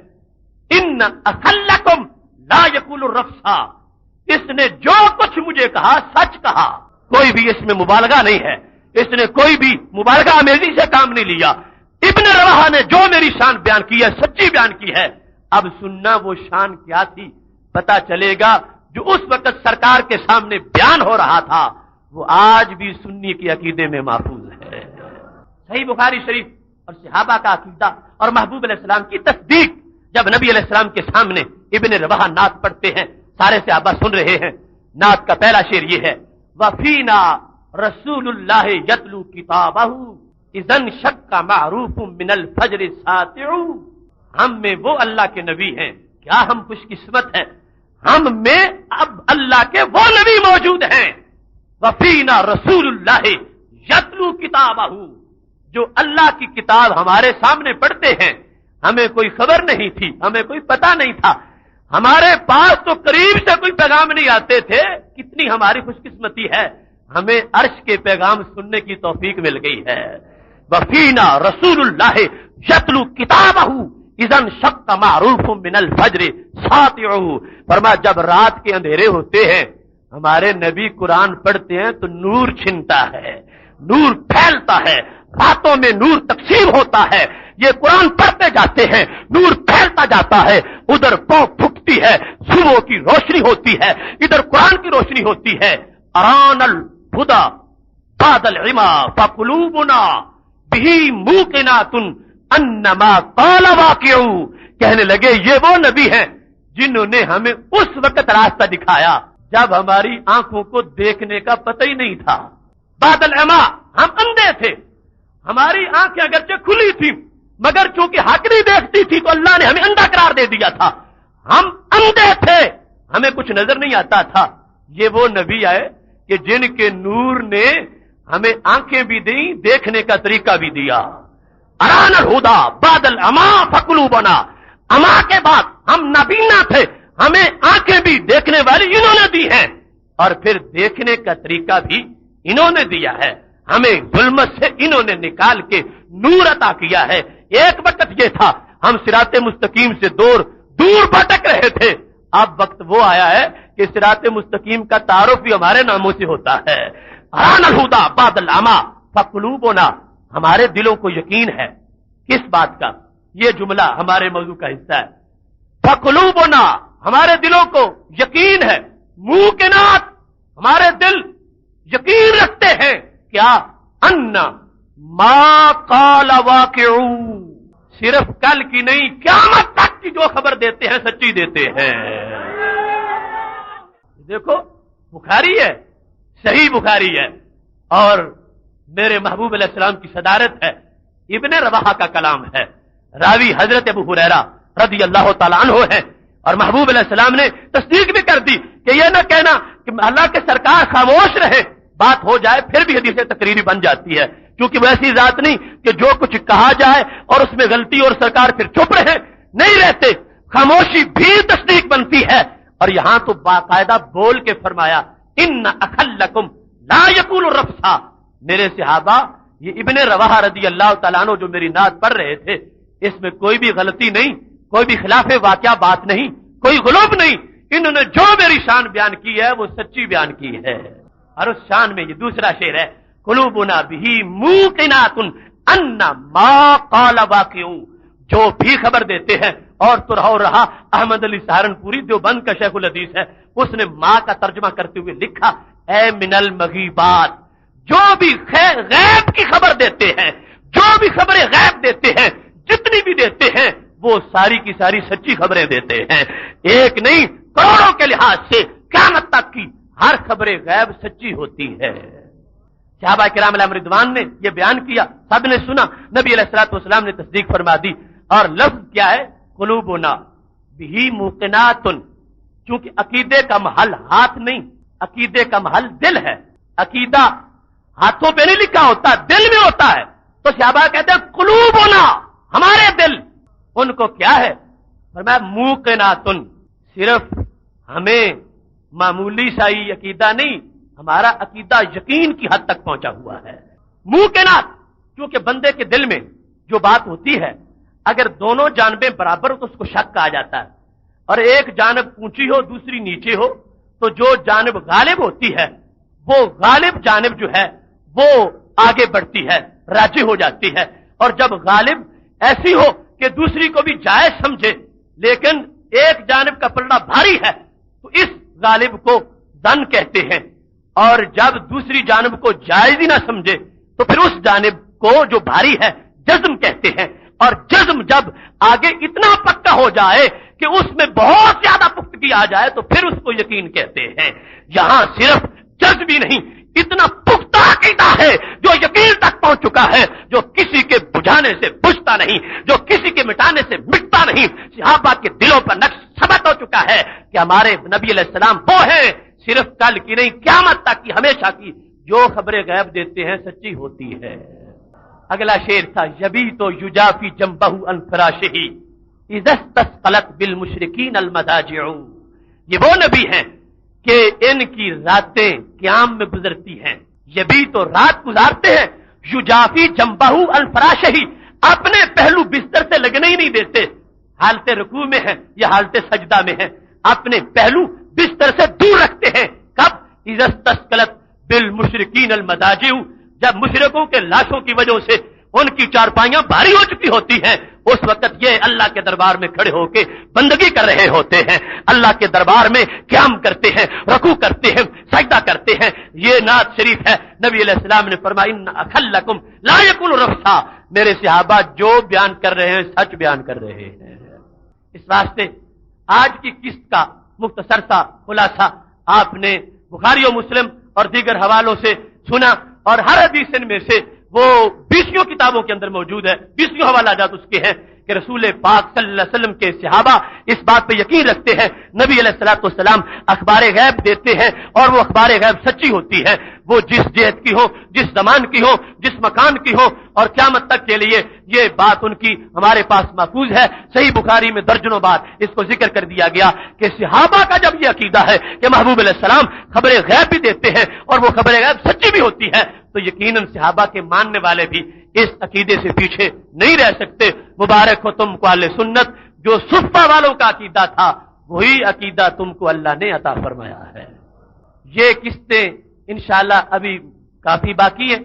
Speaker 2: ان اخلکم لا یقول الرفسا، اس نے جو کچھ مجھے کہا سچ کہا، کوئی بھی اس میں مبالغہ نہیں ہے، اس نے کوئی بھی مبالغہ آمیزی سے کام نہیں لیا۔ ابن رواحہ نے جو میری شان بیان کی ہے سچی بیان کی ہے۔ اب سننا وہ شان کیا تھی، پتا چلے گا جو اس وقت سرکار کے سامنے بیان ہو رہا تھا وہ آج بھی سنی کے عقیدے میں محفوظ ہے۔ صحیح بخاری شریف اور صحابہ کا عقیدہ اور محبوب علیہ السلام کی تصدیق، جب نبی علیہ السلام کے سامنے ابن رواحہ نعت پڑھتے ہیں، سارے صحابہ سن رہے ہیں۔ نعت کا پہلا شعر یہ ہے، وفینا رسول اللہ یتلو کتابہ اذن شک معروف من الفجر ساطع، ہم میں وہ اللہ کے نبی ہیں، کیا ہم خوش قسمت ہیں، ہم میں اب اللہ کے وہ نبی موجود ہیں۔ وفینا رسول اللہ یتلو کتابہ، جو اللہ کی کتاب ہمارے سامنے پڑھتے ہیں، ہمیں کوئی خبر نہیں تھی، ہمیں کوئی پتہ نہیں تھا، ہمارے پاس تو قریب سے کوئی پیغام نہیں آتے تھے، کتنی ہماری خوش قسمتی ہے، ہمیں عرش کے پیغام سننے کی توفیق مل گئی ہے۔ وفینا رسول اللہ یتلو کتابہ اذن شق معروف من الفجر ساطع، فرمایا جب رات کے اندھیرے ہوتے ہیں ہمارے نبی قرآن پڑھتے ہیں تو نور چھنتا ہے، نور پھیلتا ہے، راتوں میں نور تقسیم ہوتا ہے، یہ قرآن پڑھتے جاتے ہیں نور پھیلتا جاتا ہے، ادھر پاؤں پھکتی ہے، صبح کی روشنی ہوتی ہے، ادھر قرآن کی روشنی ہوتی ہے۔ اران الہدی بعد العمی فقلوبنا بہ موقنات انما قال واقع، کہنے لگے یہ وہ نبی ہیں جنہوں نے ہمیں اس وقت راستہ دکھایا جب ہماری آنکھوں کو دیکھنے کا پتہ ہی نہیں تھا۔ بعد العمی، ہم اندھے تھے، ہماری آنکھیں اگرچہ کھلی تھی مگر چونکہ حق نہیں دیکھتی تھی تو اللہ نے ہمیں اندھا قرار دے دیا تھا، ہم اندھے تھے، ہمیں کچھ نظر نہیں آتا تھا۔ یہ وہ نبی آئے کہ جن کے نور نے ہمیں آنکھیں بھی دیں، دیکھنے کا طریقہ بھی دیا۔ اران الہدی بعد العمی فقلوبنا، عمی کے بعد ہم نابینا تھے، ہمیں آنکھیں بھی دیکھنے والی انہوں نے دی ہیں، اور پھر دیکھنے کا طریقہ بھی انہوں نے دیا ہے۔ ہمیں ظلمت سے انہوں نے نکال کے نور عطا کیا ہے۔ ایک وقت یہ تھا ہم صراط مستقیم سے دور بھٹک رہے تھے، اب وقت وہ آیا ہے کہ صراط مستقیم کا تعارف بھی ہمارے ناموں سے ہوتا ہے۔ اران الہدا بعد العمی فقلوبنا، ہمارے دلوں کو یقین ہے کس بات کا؟ یہ جملہ ہمارے موضوع کا حصہ ہے۔ فقلوبنا، ہمارے دلوں کو یقین ہے، موقنات، ہمارے دل یقین رکھتے ہیں کیا؟ ان ما قال واقع، صرف کل کی نہیں قیامت تک کی جو خبر دیتے ہیں سچی دیتے ہیں۔ دیکھو بخاری ہے، صحیح بخاری ہے، اور میرے محبوب علیہ السلام کی صدارت ہے، ابن رواحہ کا کلام ہے، راوی حضرت ابو ہریرہ رضی اللہ تعالیٰ عنہ ہے، اور محبوب علیہ السلام نے تصدیق بھی کر دی کہ یہ نہ کہنا کہ اللہ کے سرکار خاموش رہے، بات ہو جائے پھر بھی حدیث تقریری بن جاتی ہے، کیونکہ وہ ایسی ذات نہیں کہ جو کچھ کہا جائے اور اس میں غلطی اور سرکار پھر چپ رہے، نہیں رہتے، خاموشی بھی تصدیق بنتی ہے۔ اور یہاں تو باقاعدہ بول کے فرمایا ان اخلکم لا یقول رفسا، میرے صحابہ یہ ابن رواحہ رضی اللہ تعالیٰ عنہ جو میری نعت پڑھ رہے تھے، اس میں کوئی بھی غلطی نہیں، کوئی بھی خلاف واقعہ بات نہیں، کوئی غلوب نہیں، انہوں نے جو میری شان بیان کی ہے وہ سچی بیان کی ہے۔ اور اس شان میں یہ دوسرا شعر ہے، قلوبنا بہ موقنات ان ما قال واقع، جو بھی خبر دیتے ہیں، اور تو رہا احمد علی سہارنپوری دیوبند کا شیخ الحدیث ہے، اس نے ماں کا ترجمہ کرتے ہوئے لکھا اے من المغیبات، جو بھی غیب کی خبر دیتے ہیں، جو بھی خبریں غیب دیتے ہیں، جتنی بھی دیتے ہیں وہ ساری کی ساری سچی خبریں دیتے ہیں، ایک نہیں کروڑوں کے لحاظ سے قیامت تک کی ہر خبر غیب سچی ہوتی ہے۔ صحابہ کرام علیہم رضوان نے یہ بیان کیا، سب نے سنا، نبی علیہ الصلوۃ والسلام نے تصدیق فرما دی، اور لفظ کیا ہے؟ قلوبنا بہ موقنات، چونکہ عقیدے کا محل ہاتھ نہیں، عقیدے کا محل دل ہے، عقیدہ ہاتھوں پہ نہیں لکھا ہوتا، دل میں ہوتا ہے، تو صحابہ کہتے ہیں قلوبنا، ہمارے دل، ان کو کیا ہے؟ فرمایا موقنات، صرف ہمیں معمولی سا ہی عقیدہ نہیں، ہمارا عقیدہ یقین کی حد تک پہنچا ہوا ہے۔ موقنات، کیونکہ بندے کے دل میں جو بات ہوتی ہے اگر دونوں جانبیں برابر ہو تو اس کو شک کہا جاتا ہے، اور ایک جانب اونچی ہو دوسری نیچے ہو تو جو جانب غالب ہوتی ہے وہ غالب جانب جو ہے وہ آگے بڑھتی ہے، راجی ہو جاتی ہے، اور جب غالب ایسی ہو کہ دوسری کو بھی جائز سمجھے لیکن ایک جانب کا پلڑا بھاری ہے تو اس غالب کو ظن کہتے ہیں، اور جب دوسری جانب کو جائز ہی نہ سمجھے تو پھر اس جانب کو جو بھاری ہے جزم کہتے ہیں، اور جزم جب آگے اتنا پکا ہو جائے کہ اس میں بہت زیادہ پختگی آ جائے تو پھر اس کو یقین کہتے ہیں۔ یہاں صرف جزم ہی نہیں، اتنا پختہ عقیدہ ہے جو یقین تک پہنچ چکا ہے، جو کسی کے بجھانے سے بجھتا نہیں، جو کسی کے مٹانے سے مٹتا نہیں۔ صحابہ کے دلوں پر نقش ثبت ہو چکا ہے کہ ہمارے نبی علیہ السلام وہ ہیں، صرف کل کی نہیں قیامت تک کی، ہمیشہ کی، جو خبریں غیب دیتے ہیں سچی ہوتی ہے۔ اگلا شعر تھا یبیت یجافی جنبہ عن فراشہ اذا استثقلت بالمشرکین المضاجع، یہ وہ نبی ہیں کہ ان کی راتیں قیام میں گزرتی ہیں، یبیت تو رات گزارتے ہیں، یجافی جنبہ عن فراشہ، اپنے پہلو بستر سے لگنے ہی نہیں دیتے، حالت رکوع میں ہے یا حالت سجدہ میں ہے، اپنے پہلو بستر سے دور رکھتے ہیں۔ کب؟ اذا استثقلت بالمشرکین المضاجع، جب مشرکوں کے لاشوں کی وجہ سے ان کی چارپائیاں بھاری ہو چکی ہوتی ہیں، اس وقت یہ اللہ کے دربار میں کھڑے ہو کے بندگی کر رہے ہوتے ہیں، اللہ کے دربار میں قیام کرتے ہیں، رکوع کرتے ہیں، سجدہ کرتے ہیں۔ یہ نعت شریف ہے، نبی علیہ السلام نے فرمایا ان اخلکم لا یقول رفسا، میرے صحابہ جو بیان کر رہے ہیں سچ بیان کر رہے ہیں۔ اس واسطے آج کی قسط کا مختصر سا خلاصہ آپ نے بخاری و مسلم اور دیگر حوالوں سے سنا، اور ہر حدیث میں سے وہ 20 کتابوں کے اندر موجود ہے، 20 حوالہ جات اس کے ہیں کہ رسول پاک صلی اللہ علیہ وسلم کے صحابہ اس بات پہ یقین رکھتے ہیں نبی علیہ الصلوۃ والسلام اخبار غیب دیتے ہیں اور وہ اخبار غیب سچی ہوتی ہے، وہ جس جہت کی ہو، جس زمان کی ہو، جس مکان کی ہو، اور قیامت تک کے لیے یہ بات ان کی ہمارے پاس محفوظ ہے۔ صحیح بخاری میں درجنوں بار اس کو ذکر کر دیا گیا کہ صحابہ کا جب یہ عقیدہ ہے کہ محبوب علیہ السلام خبر غیب بھی دیتے ہیں اور وہ خبر غیب سچی بھی ہوتی ہے، تو تو یقیناً صحابہ کے ماننے والے بھی اس عقیدے سے پیچھے نہیں رہ سکتے۔ مبارک ہو تم کو اہل سنت، جو صفہ والوں کا عقیدہ تھا وہی عقیدہ تم کو اللہ نے عطا فرمایا ہے۔ یہ قسطیں انشاءاللہ ابھی کافی باقی ہیں،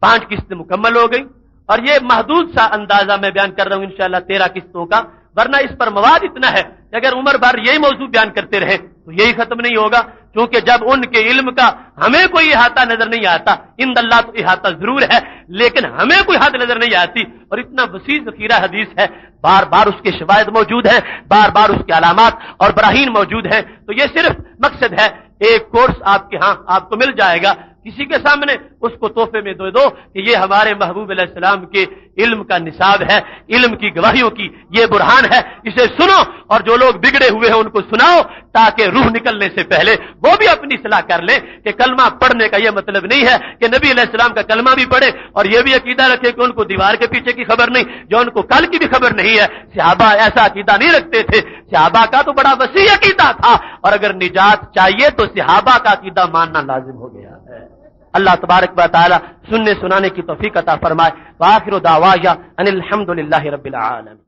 Speaker 2: 5 قسطیں مکمل ہو گئی، اور یہ محدود سا اندازہ میں بیان کر رہا ہوں انشاءاللہ 13 قسطوں کا، ورنہ اس پر مواد اتنا ہے کہ اگر عمر بھر یہی موضوع بیان کرتے رہے تو یہی ختم نہیں ہوگا، کیونکہ جب ان کے علم کا ہمیں کوئی احاطہ نظر نہیں آتا، ان اللہ تو احاطہ ضرور ہے لیکن ہمیں کوئی حد نظر نہیں آتی، اور اتنا وسیع ذخیرہ حدیث ہے، بار بار اس کے شواہد موجود ہیں، بار بار اس کے علامات اور براہین موجود ہیں، تو یہ صرف مقصد ہے ایک کورس آپ کے ہاں آپ کو مل جائے گا، کسی کے سامنے اس کو تحفے میں دے دو کہ یہ ہمارے محبوب علیہ السلام کے علم کا نصاب ہے، علم کی گواہیوں کی یہ برہان ہے، اسے سنو، اور جو لوگ بگڑے ہوئے ہیں ان کو سناؤ، تاکہ روح نکلنے سے پہلے وہ بھی اپنی اصلاح کر لیں کہ کلمہ پڑھنے کا یہ مطلب نہیں ہے کہ نبی علیہ السلام کا کلمہ بھی پڑھے اور یہ بھی عقیدہ رکھے کہ ان کو دیوار کے پیچھے کی خبر نہیں، جو ان کو کل کی بھی خبر نہیں ہے۔ صحابہ ایسا عقیدہ نہیں رکھتے تھے، صحابہ کا تو بڑا وسیع عقیدہ تھا، اور اگر نجات چاہیے تو صحابہ کا عقیدہ ماننا لازم ہو گیا ہے۔ اللہ تبارک و تعالی سننے سنانے کی توفیق عطا فرمائے۔ وآخر دعوایا ان الحمد للہ رب العالمین۔